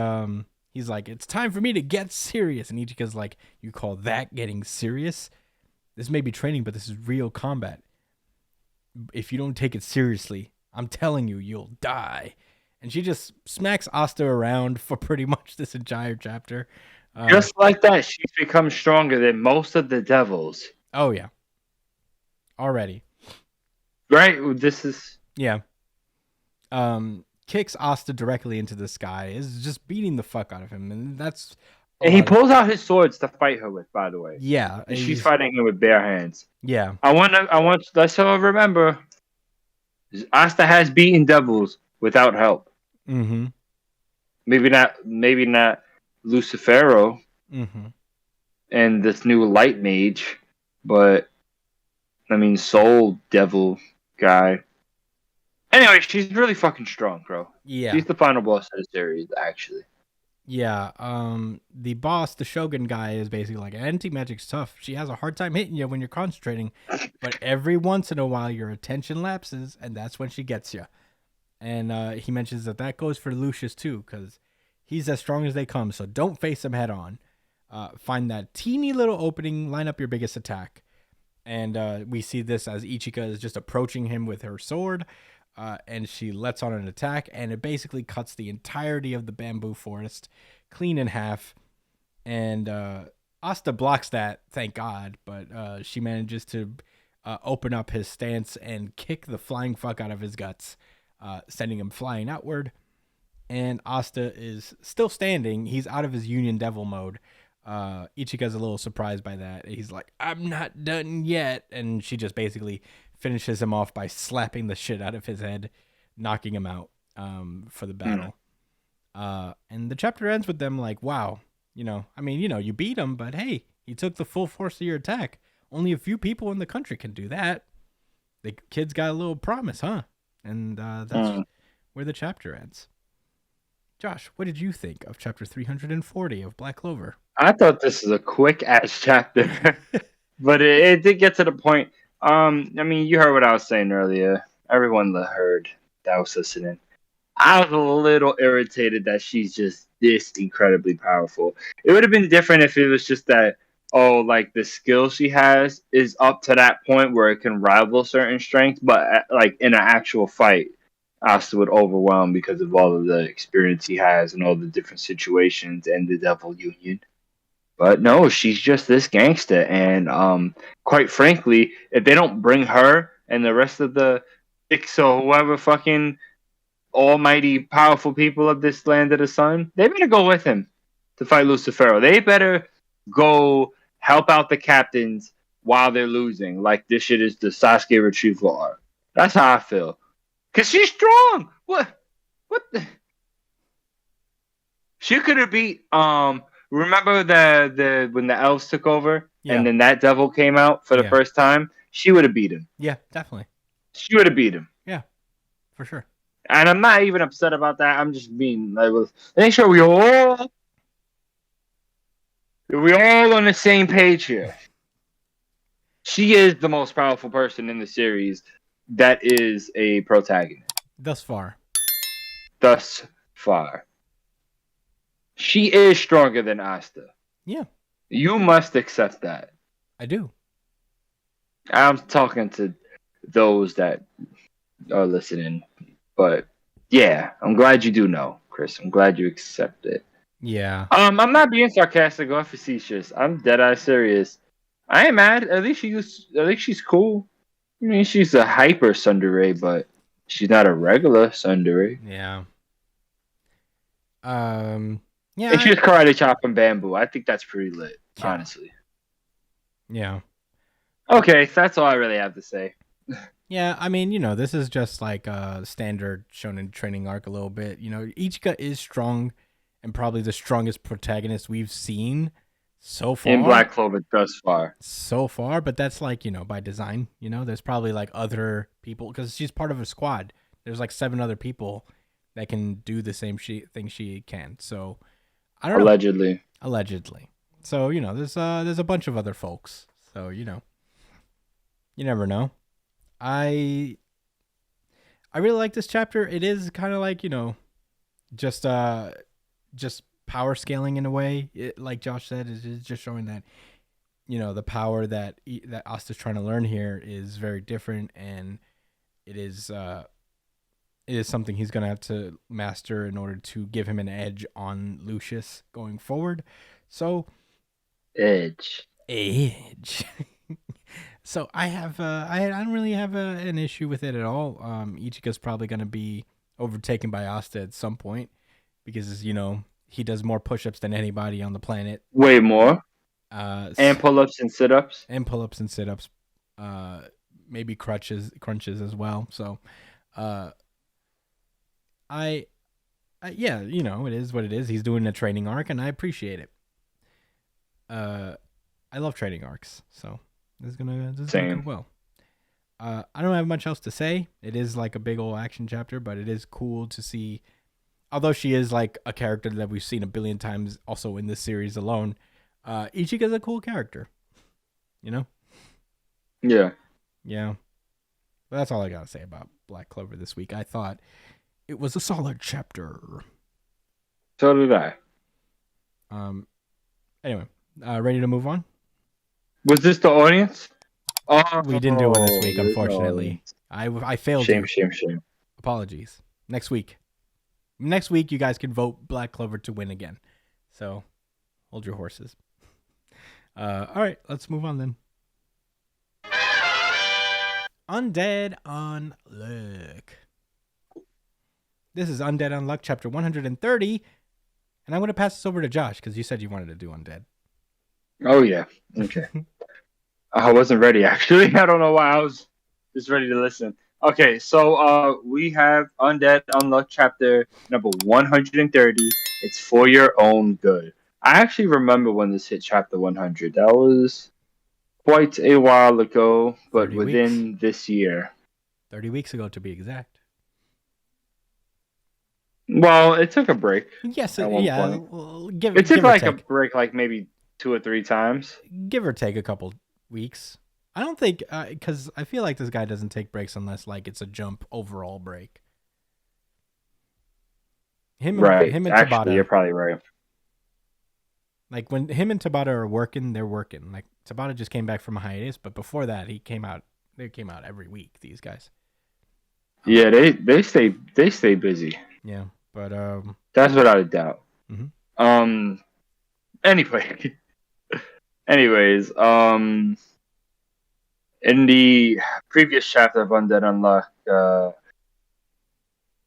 he's like, "It's time for me to get serious." And Ichika's like, "You call that getting serious? This may be training, but this is real combat. If you don't take it seriously, I'm telling you, you'll die." And she just smacks Asta around for pretty much this entire chapter. Just like that, she's become stronger than most of the devils. Oh yeah, already. Right? This is... Yeah. Kicks Asta directly into the sky, is just beating the fuck out of him, and that's... And he pulls out his swords to fight her with, by the way. Yeah. And she's fighting him with bare hands. Yeah. Let's all remember, Asta has beaten devils without help. Mm-hmm. Maybe not Lucifero and this new light mage, but I mean Soul Devil guy. Anyway, she's really fucking strong, bro. Yeah. She's the final boss of the series, actually. Yeah. The boss, the Shogun guy, is basically like, anti-magic's tough. She has a hard time hitting you when you're concentrating, but every once in a while your attention lapses, and that's when she gets you. And he mentions that goes for Lucius too, because he's as strong as they come, so don't face him head on. Find that teeny little opening, line up your biggest attack. And we see this as Ichika is just approaching him with her sword, and she lets on an attack, and it basically cuts the entirety of the bamboo forest clean in half. And Asta blocks that, thank God, but she manages to open up his stance and kick the flying fuck out of his guts, sending him flying outward. And Asta is still standing. He's out of his Union Devil mode. Ichika's a little surprised by that. He's like, "I'm not done yet." And she just basically finishes him off by slapping the shit out of his head, knocking him out for the battle. And the chapter ends with them like, wow, you beat him, but hey, you took the full force of your attack. Only a few people in the country can do that. The kid's got a little promise, huh? And that's where the chapter ends. Josh, what did you think of chapter 340 of Black Clover? I thought this was a quick ass chapter, but it did get to the point. You heard what I was saying earlier. Everyone heard that was listening. I was a little irritated that she's just this incredibly powerful. It would have been different if it was just that, oh, like the skill she has is up to that point where it can rival certain strengths, but like in an actual fight, Asta would overwhelm because of all of the experience he has and all the different situations and the Devil Union. But no, she's just this gangster, and quite frankly, if they don't bring her and the rest of the six or whoever fucking almighty powerful people of this land of the sun, they better go with him to fight Lucifero. They better go help out the captains while they're losing. Like this shit is the Sasuke retrieval arc. That's how I feel. Cause she's strong. What? What? She could have beat. Remember the when the elves took over and then that devil came out for the first time. She would have beat him. Yeah, definitely. She would have beat him. Yeah, for sure. And I'm not even upset about that. I'm just being like, make sure we all on the same page here. She is the most powerful person in the series that is a protagonist. Thus far. She is stronger than Asta. Yeah. You must accept that. I do. I'm talking to those that are listening. But yeah, I'm glad you do know, Chris. I'm glad you accept it. Yeah. I'm not being sarcastic or facetious. I'm dead-eye serious. I ain't mad. At least she's cool. I mean, she's a hyper tsundere, but she's not a regular tsundere. Yeah. Yeah. And she's karate chopping bamboo. I think that's pretty lit, honestly. Yeah. Okay, so that's all I really have to say. Yeah, I mean, this is just like a standard shonen training arc a little bit. Ichika is strong and probably the strongest protagonist we've seen so far. In Black Clover thus far. So far, but that's like, by design. There's probably like other people because she's part of a squad. There's like 7 other people that can do the same thing she can. So, I don't know. Allegedly. So, there's a bunch of other folks. So, you never know. I really like this chapter. It is kind of like, just power scaling in a way. Like Josh said, it is just showing that, the power that Asta's trying to learn here is very different, and it is something he's going to have to master in order to give him an edge on Lucius going forward. So edge. So I don't really have an issue with it at all. Ichika's probably going to be overtaken by Asta at some point because, he does more push-ups than anybody on the planet. Way more. And pull-ups and sit-ups. Maybe crunches as well. So, it is what it is. He's doing a training arc, and I appreciate it. I love training arcs, so this is gonna go well. I don't have much else to say. It is like a big old action chapter, but it is cool to see. Although she is like a character that we've seen a billion times, also in this series alone, Ichika's a cool character. Yeah. Yeah. But that's all I gotta say about Black Clover this week. I thought it was a solid chapter. So did I. Anyway, ready to move on? Was this the audience? Oh, we didn't do one this week, unfortunately. I failed. Shame. Apologies. Next week, you guys can vote Black Clover to win again. So, hold your horses. All right, let's move on then. Undead Unluck. This is Undead Unluck, chapter 130, and I'm going to pass this over to Josh because you said you wanted to do Undead. Oh yeah. Okay. I wasn't ready actually. I don't know why. I was just ready to listen. Okay, so we have Undead Unluck chapter number 130. It's for your own good. I actually remember when this hit chapter 100. That was quite a while ago, but within this year. 30 weeks ago to be exact. Well, it took a break. Yes, yeah. Well, it took like a break, like maybe 2 or 3 times. Give or take a couple weeks. I don't think, because I feel like this guy doesn't take breaks unless like it's a jump overall break. Right. him and Actually, you're Tabata. probably right. Like when him and Tabata are working, they're working. Like Tabata just came back from a hiatus, but before that, he came out. They came out every week. These guys. Yeah, they stay busy. Yeah, but That's without a doubt. Mhm. Anyway, anyways, in the previous chapter of Undead Unluck,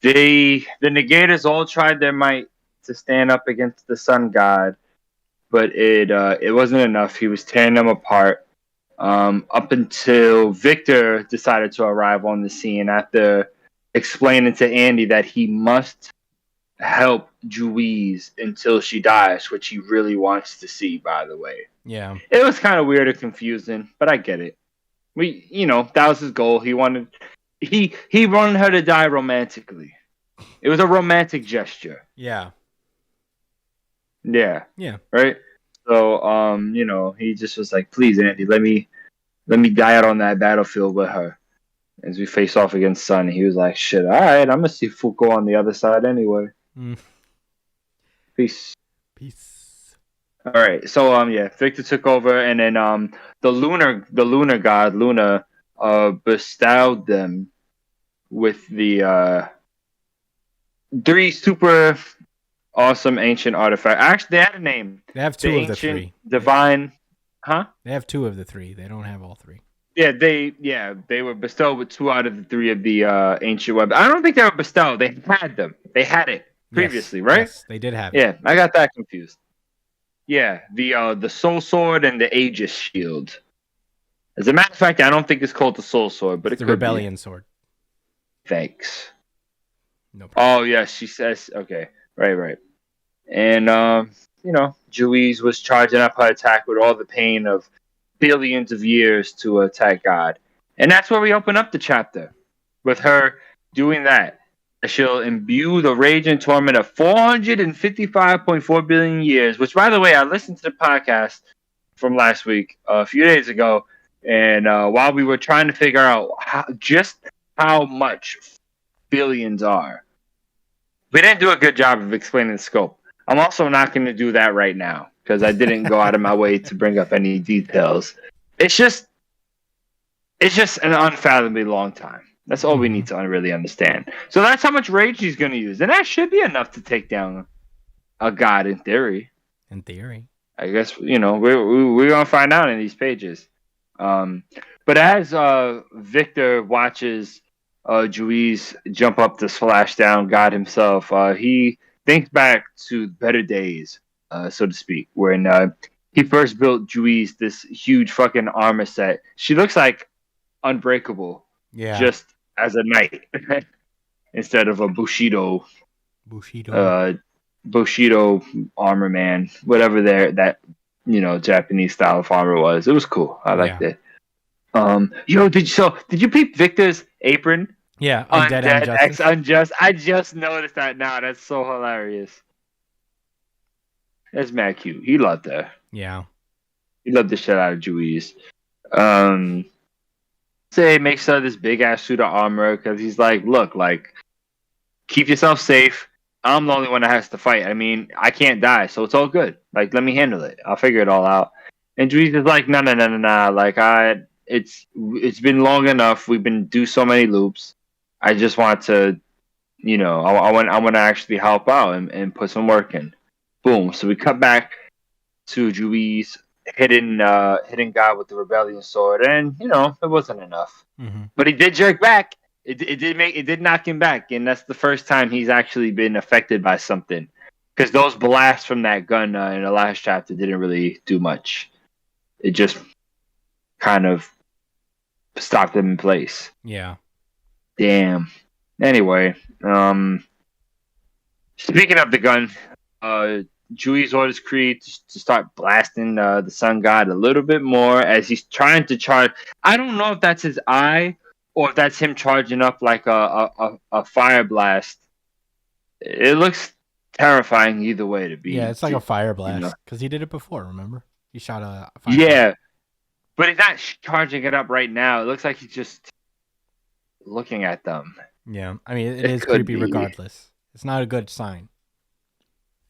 the Negators all tried their might to stand up against the Sun God, but it wasn't enough. He was tearing them apart. Up until Victor decided to arrive on the scene after explaining to Andy that he must help Juiz until she dies, which he really wants to see, by the way. yeah, It was kind of weird and confusing, but I get it. That was his goal. He wanted her to die romantically. It was a romantic gesture. yeah, Yeah. yeah. Right? So, he just was like, please, Andy, let me die out on that battlefield with her as we face off against Sun. He was like, shit, all right, I'm gonna see Fuko on the other side anyway. Mm. Peace. Peace. All right, so Victor took over, and then the lunar god Luna bestowed them with the 3 super awesome ancient artifacts. Actually, they had a name. They have 2 of the 3. Divine, huh? They have 2 of the 3. They don't have all 3. Yeah, they were bestowed with 2 out of the 3 of the ancient web. I don't think they were bestowed. They had them. They had it previously, Yes, right? Yes, they did have it. Yeah, I got that confused. Yeah, the soul sword and the Aegis shield. As a matter of fact, I don't think it's called the soul sword, but It's it the could rebellion sword. be. Thanks. No problem. Oh yeah, she says okay. Right. And Juiz was charging up her attack with all the pain of billions of years to attack God. And that's where we open up the chapter. With her doing that. She'll imbue the rage and torment of 455.4 billion years, which, by the way, I listened to the podcast from last week, a few days ago, and while we were trying to figure out how much billions are, we didn't do a good job of explaining the scope. I'm also not going to do that right now, because I didn't go out of my way to bring up any details. It's just an unfathomably long time. That's all we need to really understand. So that's how much rage he's going to use. And that should be enough to take down a god in theory. In theory. I guess, we're going to find out in these pages. But as Victor watches Juiz jump up to slash down God himself, he thinks back to better days, so to speak, when he first built Juiz this huge fucking armor set. She looks like unbreakable. Yeah. Just as a knight instead of a Bushido armor man, whatever that Japanese style of armor was. It was cool. I liked it. Did you peep Victor's apron? Yeah, Undead X Unjust. I just noticed that now. That's so hilarious. That's mad cute. He loved her. Yeah. He loved the shit out of Juiz. Makes her this big ass suit of armor because he's like, look, like, keep yourself safe. I'm the only one that has to fight. I mean, I can't die, so it's all good. Like, let me handle it. I'll figure it all out. And Juiz is like, no. Like, it's been long enough. We've been do so many loops. I just want to, I want to actually help out and put some work in. Boom. So we cut back to Juiz hitting God with the rebellion sword, and it wasn't enough. Mm-hmm. But he did jerk back. It did knock him back, and that's the first time he's actually been affected by something. Because those blasts from that gun in the last chapter didn't really do much. It just kind of stopped him in place. Yeah. Damn. Anyway, speaking of the gun, Juiz orders Creed to start blasting the sun god a little bit more as he's trying to charge. I don't know if that's his eye or if that's him charging up like a fire blast. It looks terrifying either way to be. Yeah, it's like a fire blast because he did it before. Remember, he shot a fire. Yeah, blast. but he's not charging it up right now. It looks like he's just looking at them. Yeah, I mean it is creepy regardless. It's not a good sign.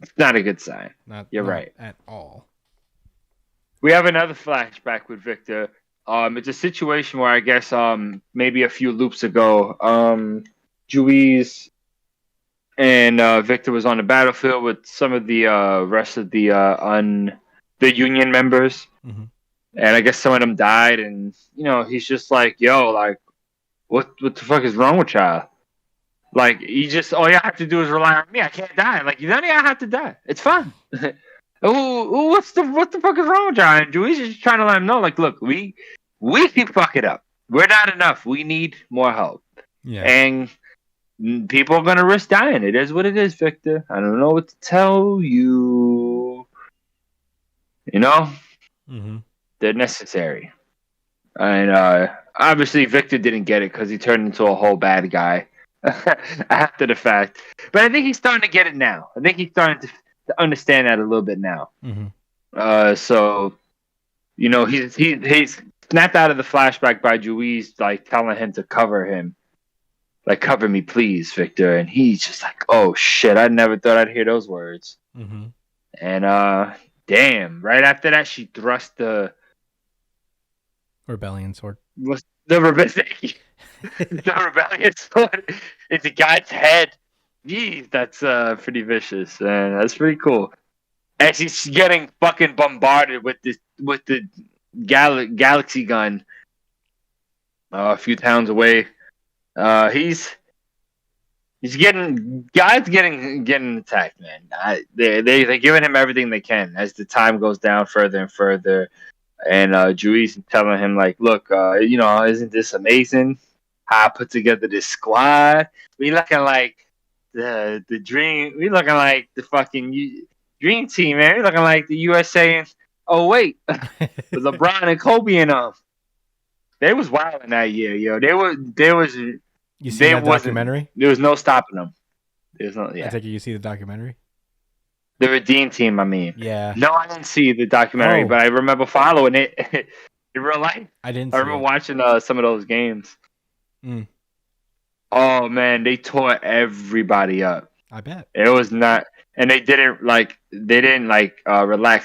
It's not a good sign. You're Not right. at all. We have another flashback with Victor. It's a situation where I guess maybe a few loops ago, Juiz and Victor was on the battlefield with some of the rest of the the Union members, Mm-hmm. and I guess some of them died, and he's just like, "Yo, like, what the fuck is wrong with y'all? Like, you just all you have to do is rely on me. I can't die. Like, none of y'all have to die. It's fine." What the fuck is wrong with y'all? And Juiz is just trying to let him know, like, look, we keep fucking up. We're not enough. We need more help. Yeah. And people are gonna risk dying. It is what it is, Victor. I don't know what to tell you. Mm-hmm. They're necessary. And obviously Victor didn't get it because he turned into a whole bad guy after the fact. But I think he's starting to get it now. I think he's starting to understand that a little bit now. Mm-hmm. So he's snapped out of the flashback by Juiz, like telling him to cover him. Like, cover me, please, Victor. And he's just like, oh, shit, I never thought I'd hear those words. Mm-hmm. And, damn, right after that, she thrust the Rebellion sword. the rebellion sword into God's head. Jeez, that's pretty vicious, and that's pretty cool. And she's getting fucking bombarded with the galaxy gun a few towns away. He's getting attacked, man. They're giving him everything they can as the time goes down further and further. And Juiz is telling him, like, look, isn't this amazing? How I put together this squad. We looking like the dream. We looking like the fucking dream team, man. We looking like the USA. And oh wait, with LeBron and Kobe and them. They was wild in that year, yo. There was. You see that documentary? There was no stopping them. There's no. Yeah. I take it you see the documentary. The Redeem Team, I mean. Yeah. No, I didn't see the documentary, but I remember following it in real life. I didn't. I remember watching some of those games. Mm. Oh man, they tore everybody up. I bet it was not, and they didn't relax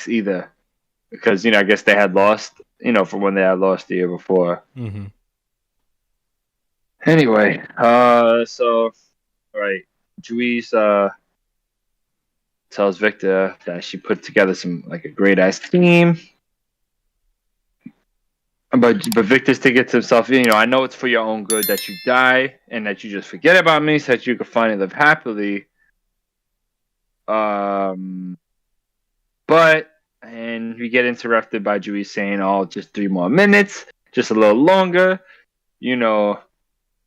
either, because I guess they had lost, from when they had lost the year before. Mm-hmm. Anyway, so all right, Juiz tells Victor that she put together a great ass team. But Victor's thinking to himself, I know it's for your own good that you die and that you just forget about me so that you can finally live happily. And we get interrupted by Juiz saying, oh, just 3 more minutes, just a little longer,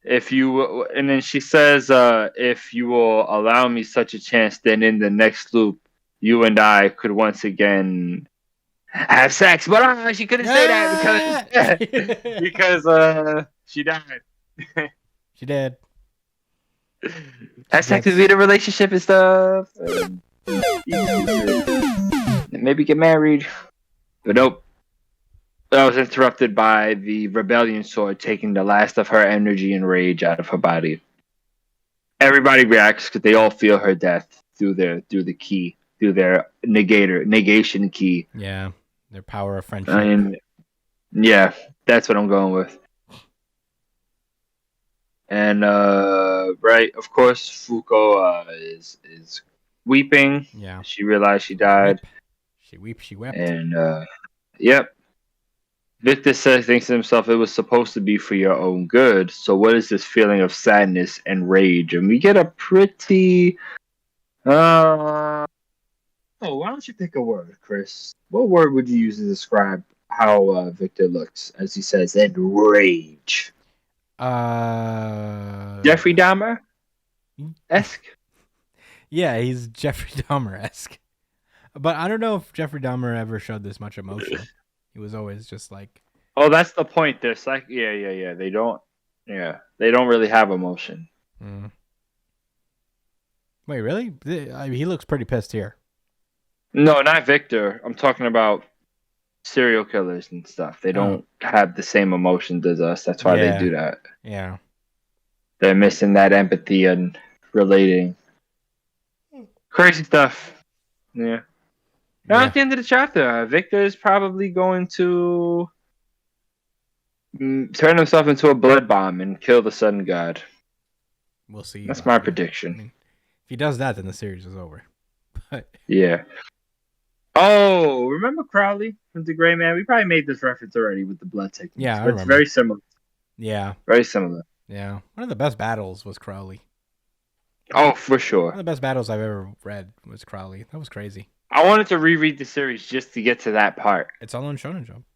if you, and then she says, if you will allow me such a chance, then in the next loop, you and I could once again have sex. But she couldn't say that because she died. She did. Have sex with me in a relationship and stuff. Maybe get married. But nope. I was interrupted by the rebellion sword taking the last of her energy and rage out of her body. Everybody reacts because they all feel her death through the key, through their negation key. Yeah, their power of friendship. And yeah, that's what I'm going with. And right, of course, Fuko is weeping. Yeah, she realized she died. She wept. And yep. Victor thinks to himself, it was supposed to be for your own good. So what is this feeling of sadness and rage? And we get a pretty... why don't you pick a word, Chris? What word would you use to describe how Victor looks, as he says, enrage? Jeffrey Dahmer-esque? Yeah, he's Jeffrey Dahmer-esque. But I don't know if Jeffrey Dahmer ever showed this much emotion. He was always just like... Oh, that's the point. They're like, yeah. They don't really have emotion. Mm. Wait, really? He looks pretty pissed here. No, not Victor. I'm talking about serial killers and stuff. They don't have the same emotions as us. That's why they do that. Yeah. They're missing that empathy and relating. Crazy stuff. Yeah. Now Yeah. at the end of the chapter, Victor is probably going to turn himself into a blood bomb and kill the sun god. We'll see. That's about my that. prediction. I mean, if he does that, then the series is over. But Yeah. Oh, remember Crowley from the Gray Man? We probably made this reference already with the blood techniques. Yeah, I but it's remember. very similar. yeah, Very similar. yeah. One of the best battles was Crowley. Oh, for One sure. of the best battles I've ever read was Crowley. That was crazy. I wanted to reread the series just to get to that part. It's all on Shonen Jump.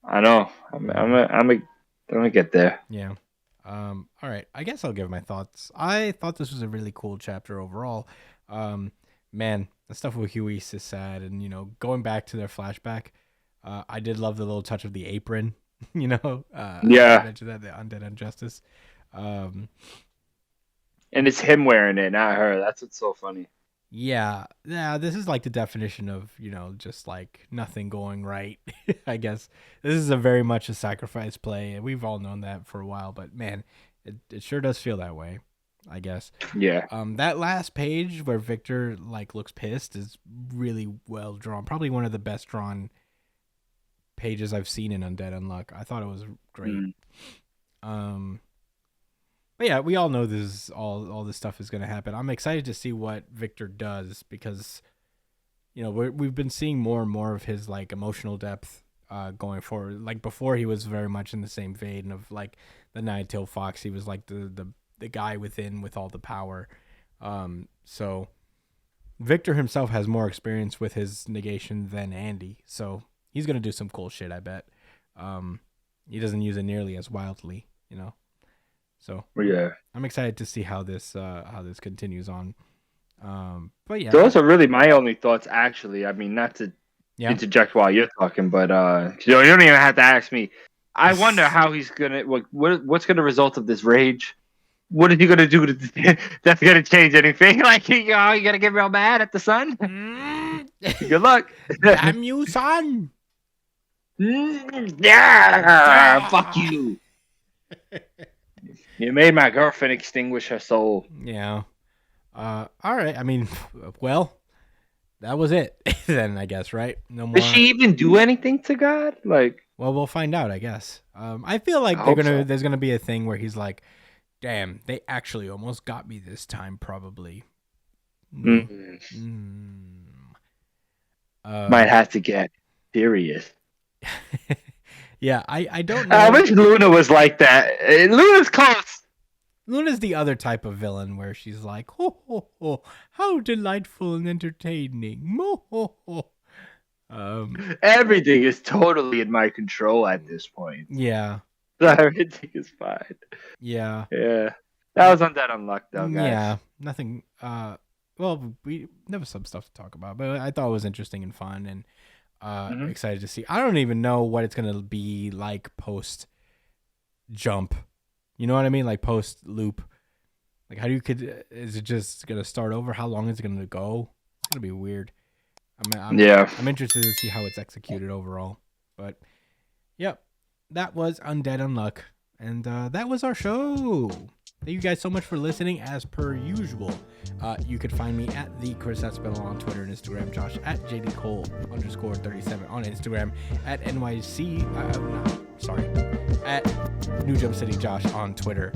I know. I'm gonna get there. Yeah. All right. I guess I'll give my thoughts. I thought this was a really cool chapter overall. Man, the stuff with Huis is sad, and going back to their flashback, I did love the little touch of the apron. Yeah. I mentioned that the Undead Injustice. And it's him wearing it, not her. That's what's so funny. Yeah. This is like the definition of just like nothing going right. I guess this is a very much a sacrifice play, and we've all known that for a while. But man, it sure does feel that way. I guess. Yeah. That last page where Victor like looks pissed is really well drawn. Probably one of the best drawn pages I've seen in Undead Unluck. I thought it was great. But yeah, we all know this is all this stuff is going to happen. I'm excited to see what Victor does because we've been seeing more and more of his like emotional depth going forward. Like before, he was very much in the same vein of like the Nine-Tailed Fox. He was like the guy within with all the power. So Victor himself has more experience with his negation than Andy. So he's going to do some cool shit, I bet. He doesn't use it nearly as wildly, So Yeah. I'm excited to see how this continues on. But yeah. Those are really my only thoughts, actually. I mean, not to interject while you're talking, but you don't even have to ask me. I wonder how he's gonna what's gonna result of this rage. What is he gonna do that's gonna change anything? Like you gonna get real mad at the sun? Good luck. Damn you, son! Yeah, fuck you. You made my girlfriend extinguish her soul. Yeah. All right. I mean, well, that was it then, I guess, right? No more. Did she even do anything to God? Like, well, we'll find out, I guess. I feel like there's gonna be a thing where he's like, "Damn, they actually almost got me this time, probably." might have to get serious. Yeah, I don't know. I wish Luna was like that. Luna's close. Luna's the other type of villain where she's like, "Ho ho ho, how delightful and entertaining." Mo ho ho. Everything is totally in my control at this point. Yeah. So everything is fine. Yeah. Yeah. That was Undead Unluck, though, guys. Yeah. Nothing. Well, there was some stuff to talk about, but I thought it was interesting and fun, and excited to see. I don't even know what it's gonna be like post jump. You know what I mean? Like post loop. Like is it just gonna start over? How long is it gonna go? It's gonna be weird. I'm interested to see how it's executed overall. But yep, that was Undead Unluck, and that was our show. Thank you guys so much for listening. As per usual, you could find me at the Chris Espinal on Twitter and Instagram, Josh at JDCole_37 on Instagram, at NYC, at New Jump City Josh on Twitter.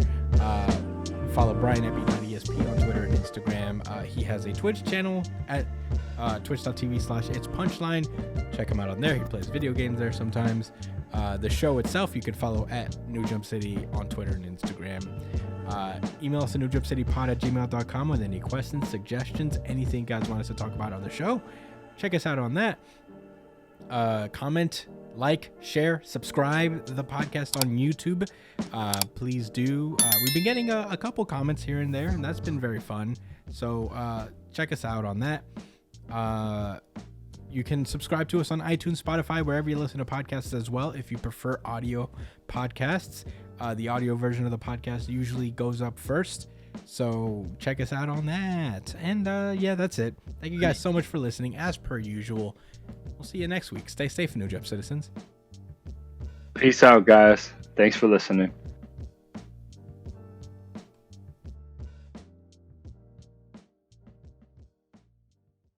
Follow Brian at B9ESP on Twitter and Instagram. He has a Twitch channel at twitch.tv/It's Punchline. Check him out on there. He plays video games there sometimes. The show itself, you can follow at New Jump City on Twitter and Instagram. Email us at newjumpcitypod@gmail.com with any questions, suggestions, anything you guys want us to talk about on the show. Check us out on that. Comment, like, share, subscribe the podcast on YouTube. Please do. We've been getting a couple comments here and there, and that's been very fun. So check us out on that. You can subscribe to us on iTunes, Spotify, wherever you listen to podcasts as well. If you prefer audio podcasts, the audio version of the podcast usually goes up first. So check us out on that. And yeah, that's it. Thank you guys so much for listening. As per usual, we'll see you next week. Stay safe, New Jump citizens. Peace out, guys. Thanks for listening.